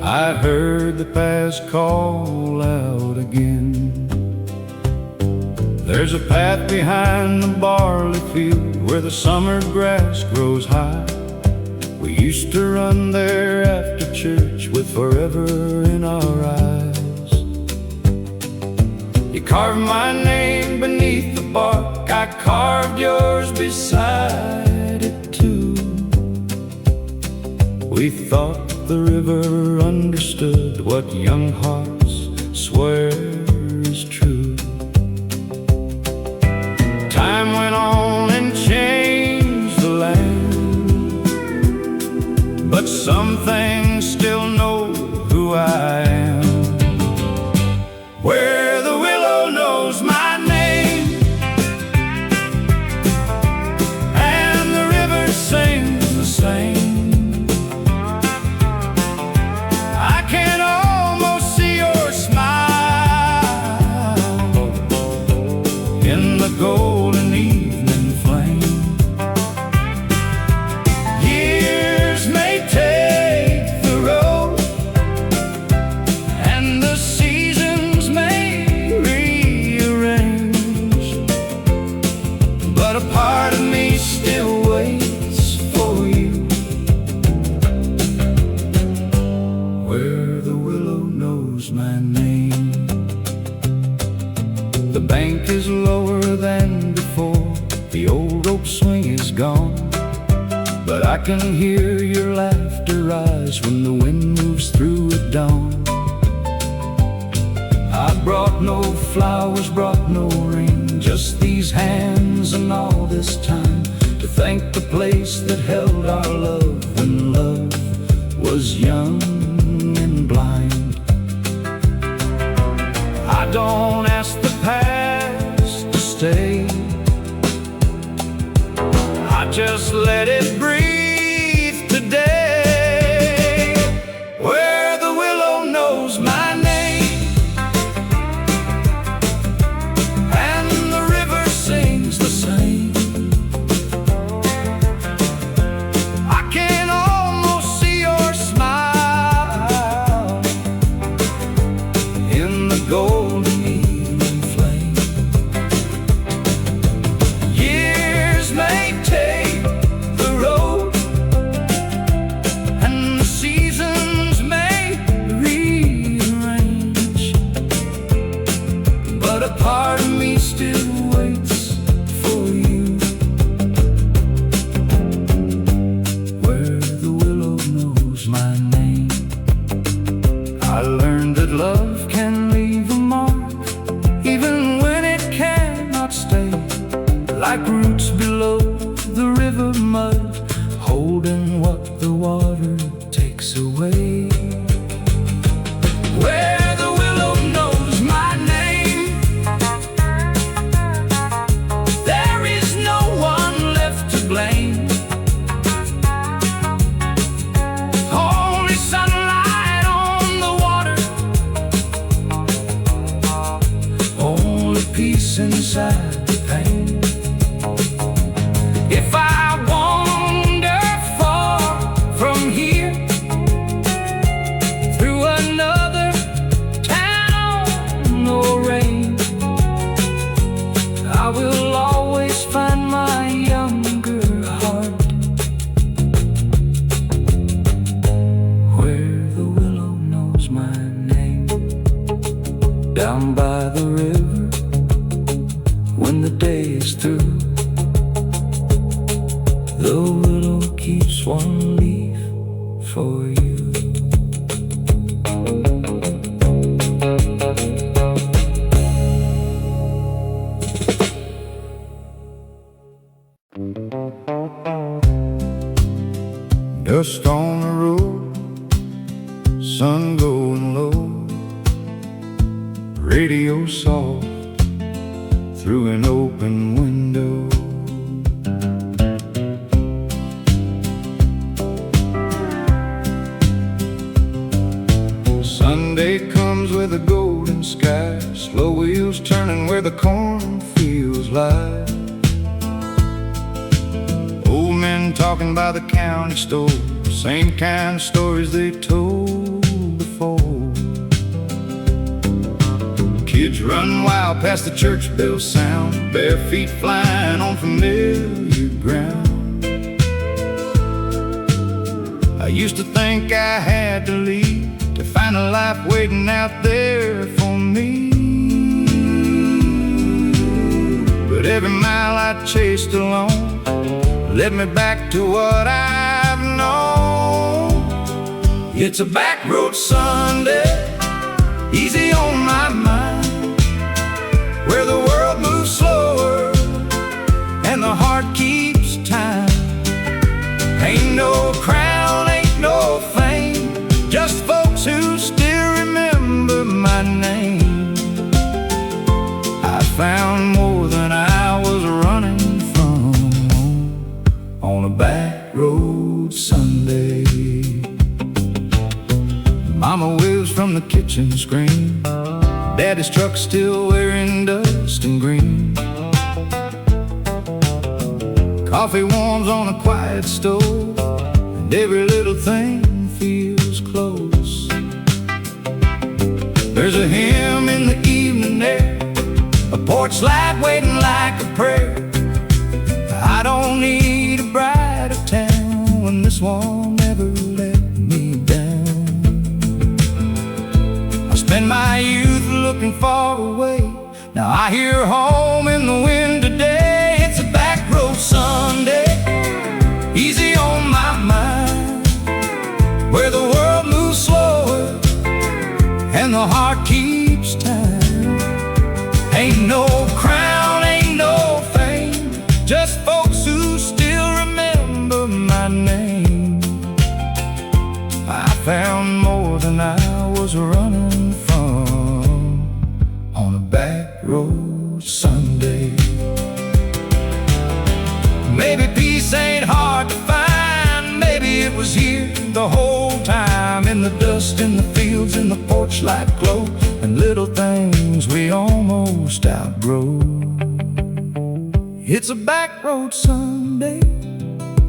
I heard the past call out again. There's a path behind the barley field where the summer grass grows high. We used to run there after church with forever in our eyes. You carved my name beneath the bark, I carved yours beside it too. We thought the river understood what young hearts swear is true. Time went on and changed the land, but some things still know who I am. Where the willow knows my name, and the river sings the same, I can almost see your smile in the golden evening flame. Years may take the road, and the seasons may rearrange, but a part of me still waits for you. Where the willow knows my name. The bank is lower than before, the old rope swing is gone, but I can hear your laughter rise when the wind moves through at dawn. I brought no flowers, brought no ring, just these hands and all this time, to thank the place that held our love when love was young and blind. I don't ask the past to stay, I just let it breathe today. Where the willow knows my name, and the river sings the same, I can almost see your smile water takes away. Where the willow knows my name, there is no one left to blame. Only sunlight on the water, only peace inside the pain. If I wander far from here, through another town or rain, I will always find my younger heart where the willow knows my name. Down by the river, when the day is through, the willow keeps one leaf for you. Dust on the road, sun going low, radio soft through an open window. Sunday comes with a golden sky, slow wheels turning where the cornfields lie. Old men talking by the county store, same kind of stories they told before. Kids run wild past the church bell sound, bare feet flying on familiar ground. I used to think I had to leave to find a life waiting out there for me, but every mile I chased along led me back to what I've known. It's a back road Sunday, easy on my mind, where the world moves slower and the heart keeps time. Ain't no crown, ain't no fame, just folks who still remember my name. I found more than I was running from on a back road Sunday. Mama waves from the kitchen screen, Daddy's truck still wearing dust and green. Coffee warms on a quiet stove, and every little thing feels close. There's a hymn in the evening air, a porch light waiting like a prayer. I don't need a brighter town when this one never let me down. I spent my youth looking far away, now I hear home in the wind today. It's a back road Sunday, easy on my mind, where the world moves slower and the heart keeps time. Ain't no crown, ain't no fame, just folks who still remember my name. I found more than I was running from on a back road Sunday. Maybe peace ain't hard to find, maybe it was here the whole time, in the dust, in the fields, in the porch light glow, and little things we almost outgrow. It's a back road Sunday,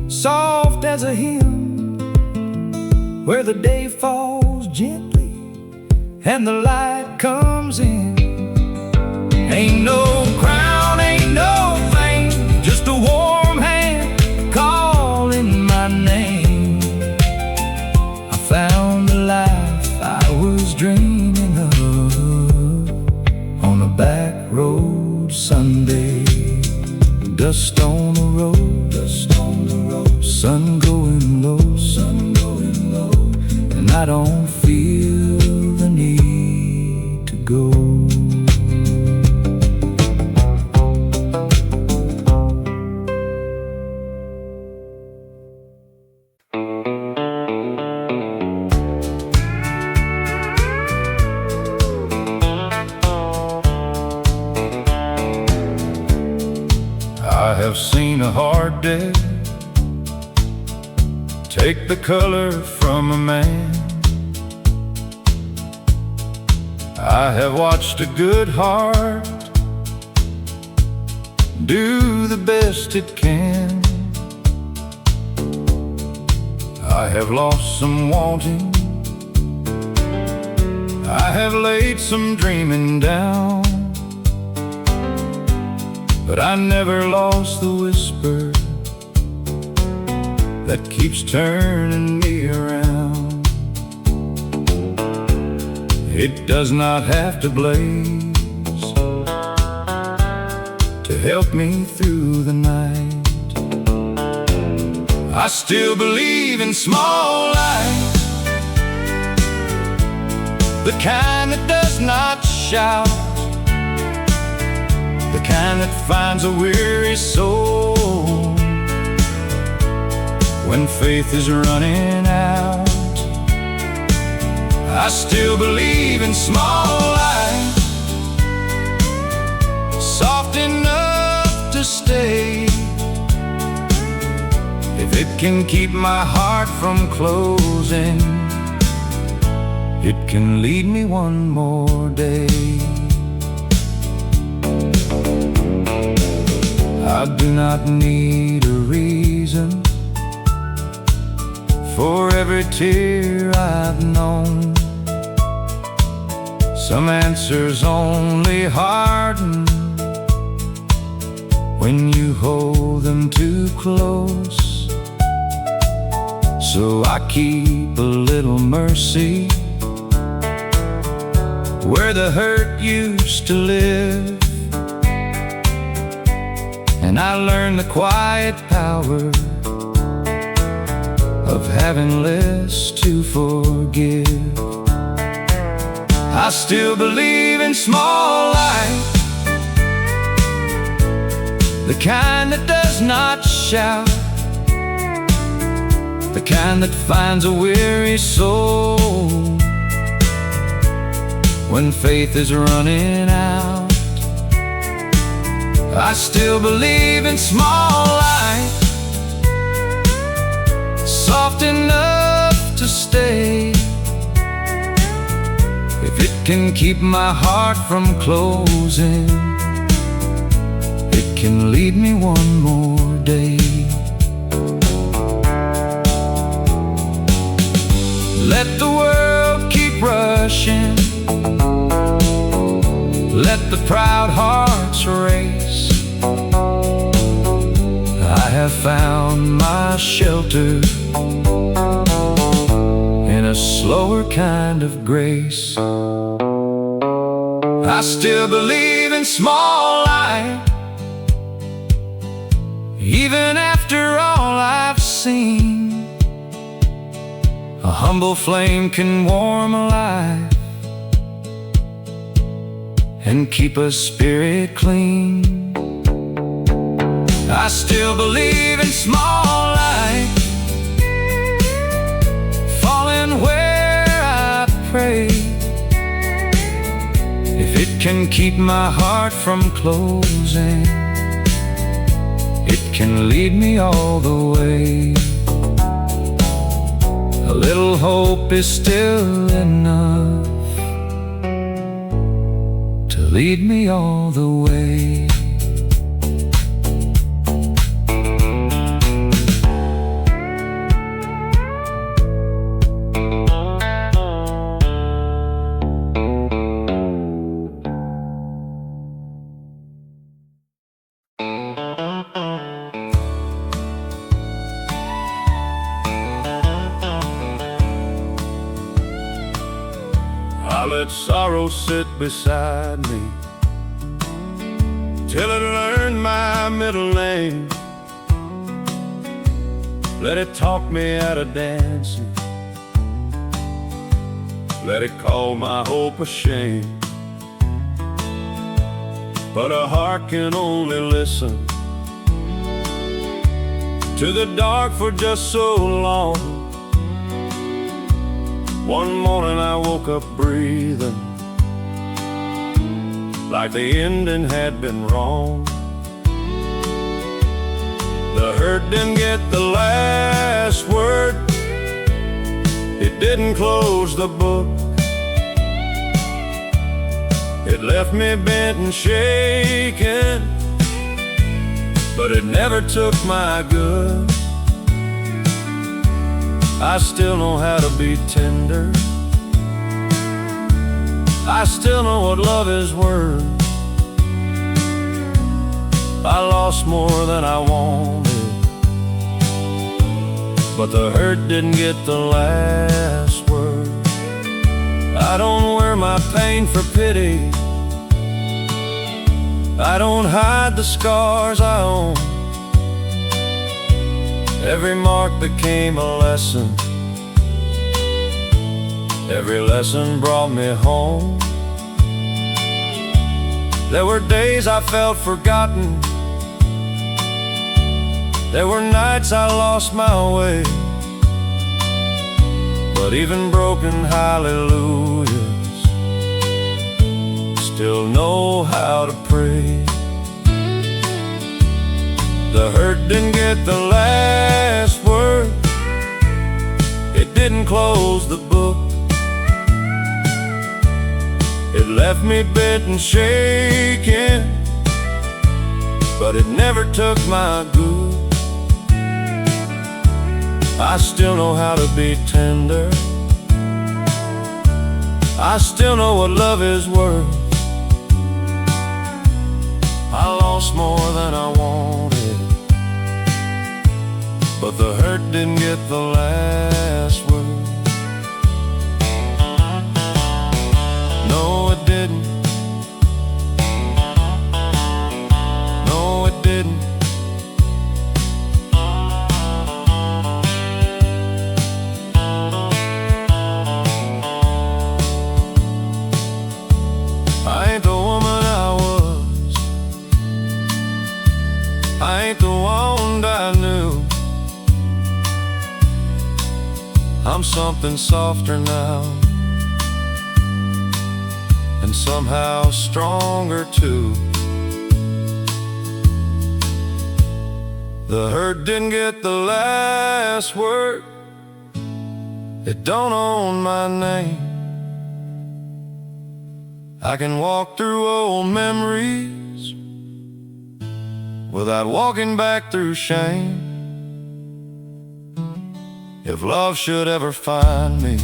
soft as a hymn, where the day falls gently and the light comes in. Ain't no crown, ain't no fame, just a warm hand calling my name. I found the life I was dreaming of on a back road Sunday. Dust on the road, dust on the road, sun going low, and I don't feel the need to go. have seen a hard day take the color from a man. I have watched a good heart do the best it can. I have lost some wanting, I have laid some dreaming down, but I never lost the whisper that keeps turning me around. It does not have to blaze to help me through the night. I still believe in small light, the kind that does not shout, the kind that finds a weary soul when faith is running out. I still believe in small light, soft enough to stay. If it can keep my heart from closing, it can lead me one more day. I do not need a reason for every tear I've known. Some answers only harden when you hold them too close. So I keep a little mercy where the hurt used to live, and I learned the quiet power of having less to forgive. I still believe in small light, the kind that does not shout, the kind that finds a weary soul when faith is running out. I still believe in small light, soft enough to stay. If it can keep my heart from closing, it can lead me one more day. Let the world keep rushing, let the proud hearts race. I have found my shelter in a slower kind of grace. I still believe in small light, even after all I've seen. A humble flame can warm a life and keep a spirit clean. I still believe in small light, falling where I pray. If it can keep my heart from closing, it can lead me all the way. A little hope is still enough to lead me all the way. I let sorrow sit beside me till it learned my middle name. Let it talk me out of dancing, let it call my hope a shame. But a heart can only listen to the dark for just so long. One morning I woke up breathing like the ending had been wrong. The hurt didn't get the last word. It didn't close the book. It left me bent and shaken, but it never took my good. I still know how to be tender. I still know what love is worth. I lost more than I wanted, but the hurt didn't get the last word. I don't wear my pain for pity. I don't hide the scars I own. Every mark became a lesson. Every lesson brought me home. There were days I felt forgotten. There were nights I lost my way. But even broken hallelujahs still know how to pray. The hurt didn't get the last word. It didn't close the book. It left me bent and shaken, but it never took my good. I still know how to be tender. I still know what love is worth. I lost more than I wanted, but the hurt didn't get the last word. No, it didn't. No, it didn't. I ain't the woman I was. I ain't the one I knew. I'm something softer now, and somehow stronger too. The hurt didn't get the last word. It don't own my name. I can walk through old memories without walking back through shame. If love should ever find me,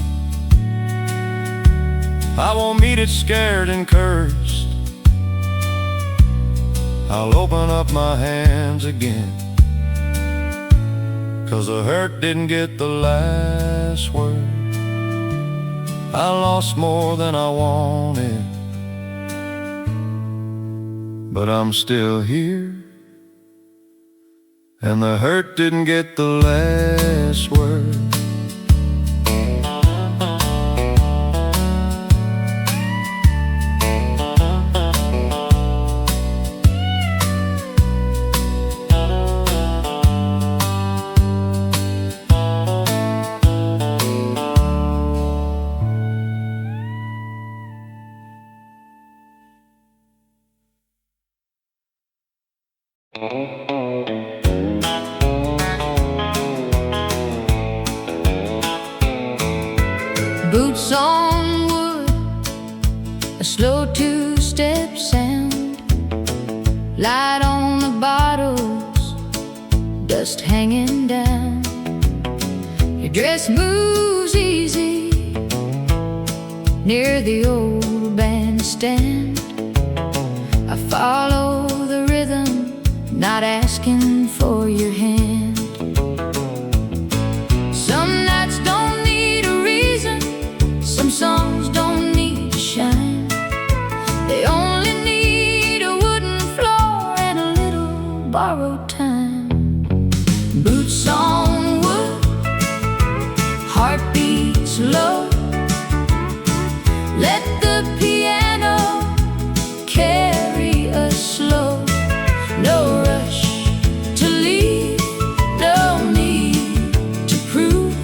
I won't meet it scared and cursed. I'll open up my hands again, 'cause the hurt didn't get the last word. I lost more than I wanted, but I'm still here, and the hurt didn't get the last word. Boots on wood, a slow two-step sound, light on the bottles, dust hanging down. Your dress moves easy near the old bandstand. I follow the rhythm, not asking for your hand. Some nights don't need a reason, some songs don't need to shine. They only need a wooden floor and a little borrowed time. Boots on wood, heartbeats low. Let the piano carry us slow. No rush to leave, no need to prove.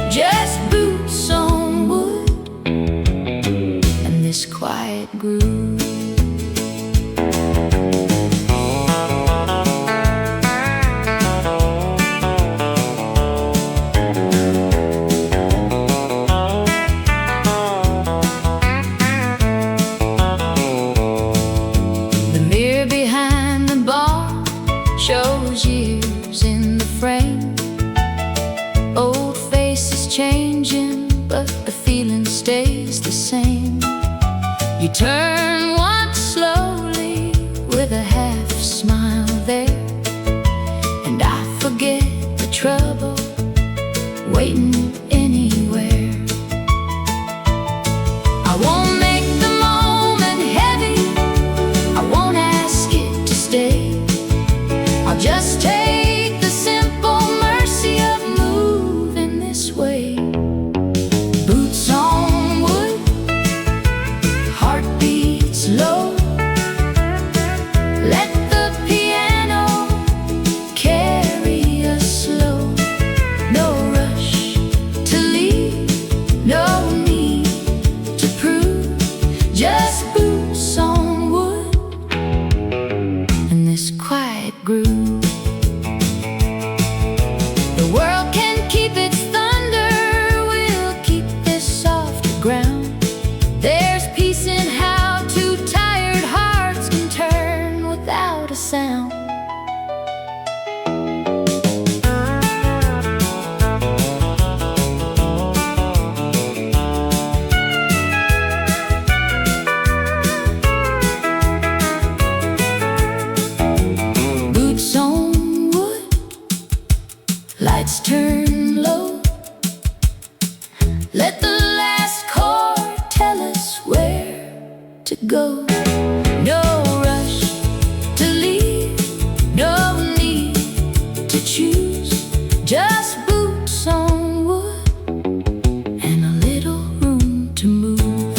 Just boots on wood and this quiet groove. changing, but the feeling stays the same. You turn once slowly with a half smile there, and I forget the trouble waiting anywhere. I won't make the moment heavy, I won't ask it to stay. I'll just take the simple mercy of moving this way. Boots on wood, heartbeats low. Let the piano carry us slow. No rush to leave, no need to prove. Just boots on wood in this quiet groove. The world can keep its thunder, we'll keep this soft ground. There's peace in how two tired hearts can turn without a sound. Boots on wood, lights turn low. Let the last chord tell us where to go. No rush to leave, no need to choose. Just boots on wood and a little room to move.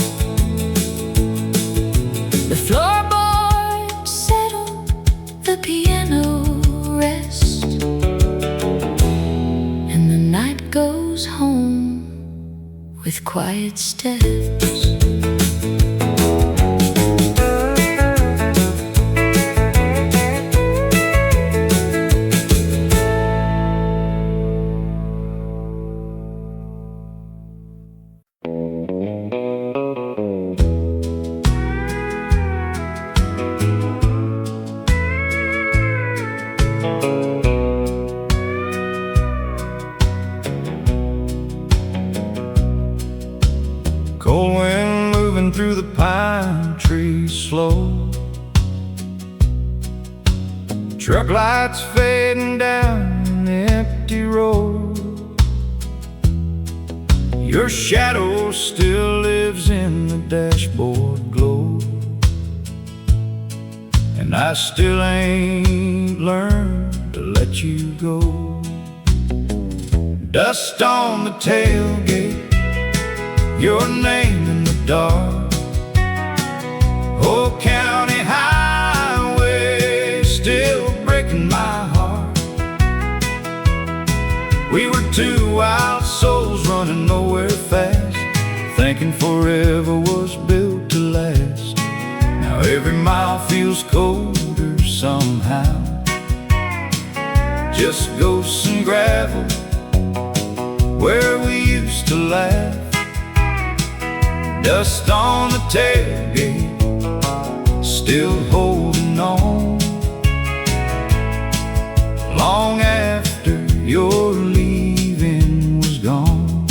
The floorboards settle, the piano rest, and the night goes home with quiet steps. Cold wind moving through the pine trees slow. Truck lights fading down the empty road. Your shadow still lives in the dashboard glow, and I still ain't learned to let you go. Dust on the tailgate, your name in the dark. Old county highway still breaking my heart. We were two wild souls running nowhere fast, thinking forever was built to last. Now every mile feels colder somehow. Just ghosts and gravel where we used to laugh. Dust on the tailgate, still holding on. Long after your leaving was gone.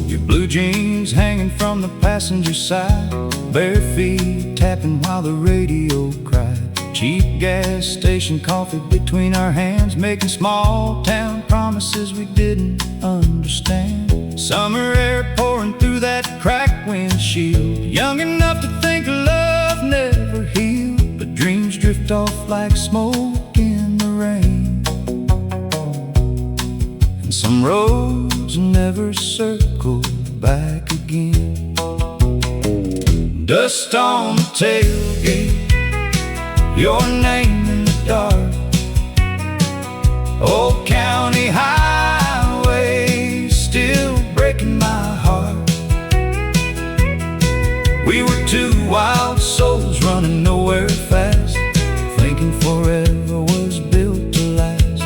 Your blue jeans hanging from the passenger side, bare feet tapping while the radio cried. Cheap gas station coffee between our hands, making small town promises we didn't understand. Summer air pouring through that cracked windshield. Young enough to think love never healed, but dreams drift off like smoke in the rain. And some roads never circle back again. Dust on the tailgate, your name in the dark. Old county highway still breaking my heart. We were two wild souls running nowhere fast, thinking forever was built to last.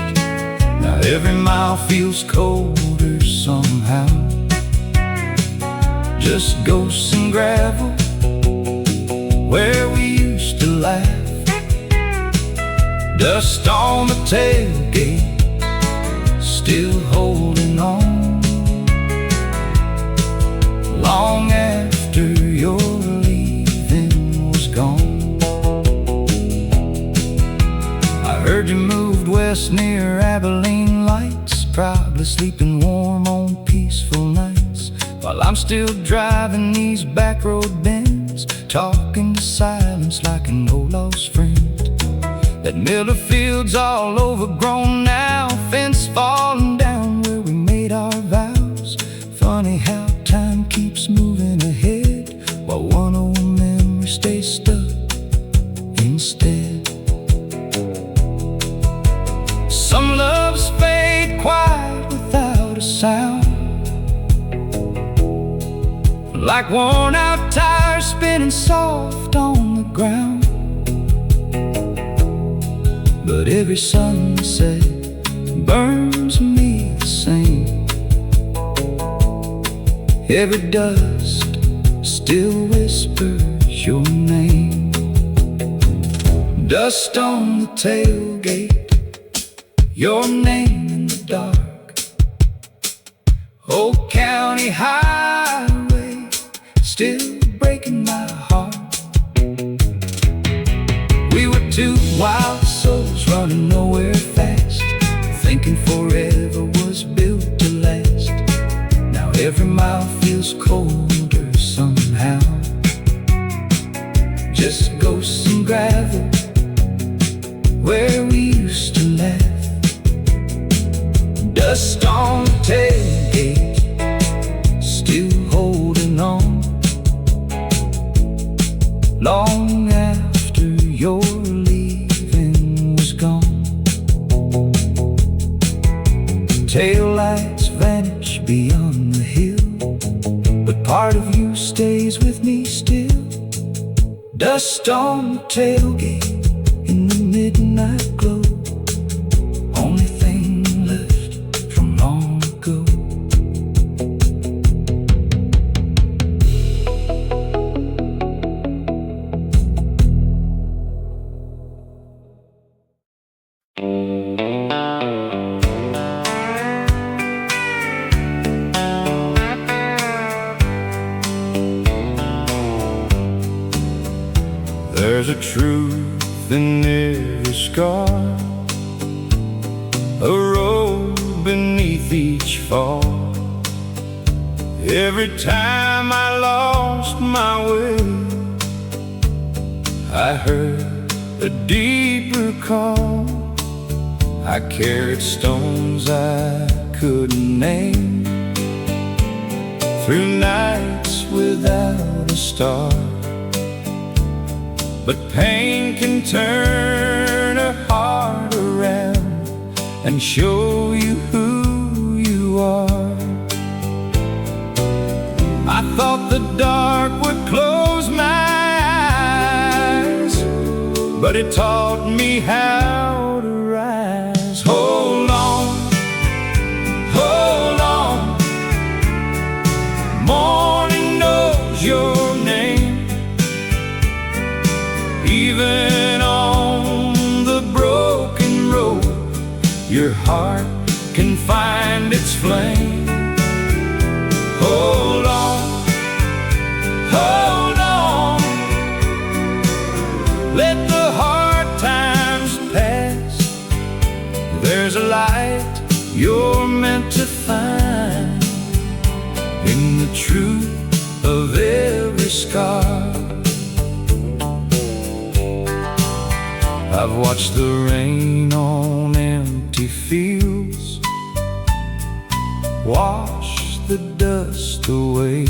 Now every mile feels colder somehow. Just ghosts and gravel where we used to laugh. Dust on the tailgate, still holding on, long after your leaving was gone. I heard you moved west near Abilene Lights, probably sleeping warm on peaceful nights, while I'm still driving these back road bends, talking to silence like an old lost friend. That Miller field's all overgrown now, fence falling down where we made our vows. Funny how time keeps moving ahead, while one old memory stays stuck instead. Some loves fade quiet without a sound, like worn out tires spinning soft on the ground. But every sunset burns me the same, every dust still whispers your name. Dust on the tailgate, your name in the dark, Old County Highway still breaking my heart. We were two wild souls running nowhere fast, thinking forever was built to last. Now every mile feels colder somehow, just ghosts and gravel where we used to laugh. Dust on the tailgate, still holding on, long after your leaving was gone. Taillights vanish beyond the hill, but part of you stays with me still. Dust on the tailgate in the midnight glow, only thing left from long ago. There's a truth in every scar, a road beneath each fall. Every time I lost my way, I heard a deeper call. I carried stones I couldn't name, through nights without a star. But pain can turn a heart around and show you who you are. I thought the dark would close my eyes, but it taught me how to rise. Hold on, hold on. Morning knows your name. Even on the broken road, your heart can find its flame. Hold on, hold on. Let the hard times pass. There's a light you're meant to find in the truth of every scar. I've watched the rain on empty fields wash the dust away.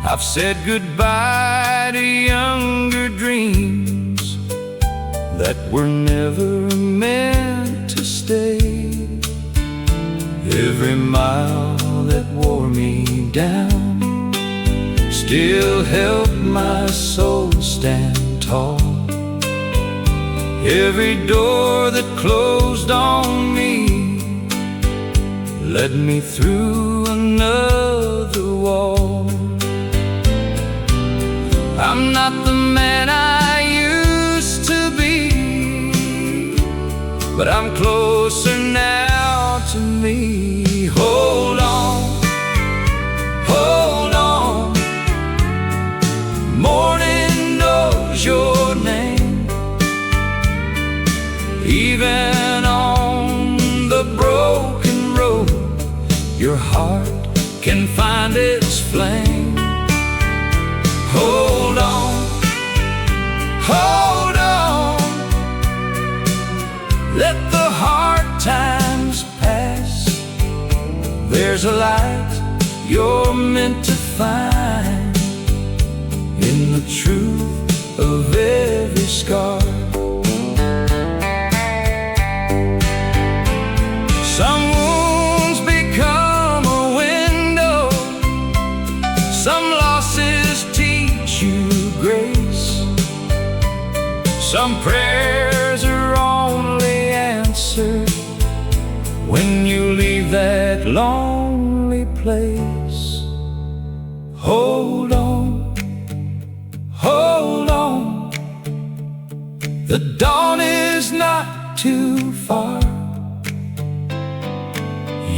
I've said goodbye to younger dreams that were never meant to stay. Every mile that wore me down still helped my soul stand tall. Every door that closed on me led me through another wall. I'm not the man I used to be, but I'm closer now me. Hold on, hold on. Morning knows your name. Even on the broken road, your heart can find its flame. Hold on, hold on. Let the hard times pass. There's a light you're meant to find in the truth of every scar. Some wounds become a window, some losses teach you grace, some prayers are only answered when you leave that lonely place. Hold on, hold on. The dawn is not too far.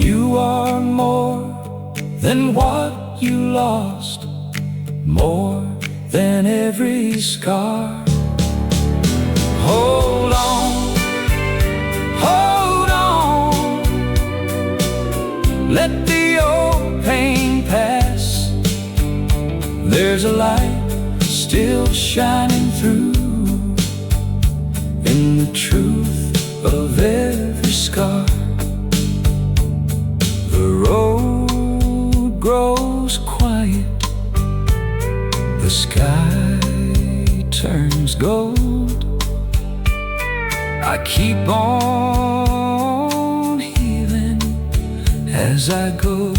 You are more than what you lost, more than every scar. Hold on, hold on. Let the old pain pass. There's a light still shining through in the truth of every scar. The road grows quiet, the sky turns gold. I keep on healing as I go.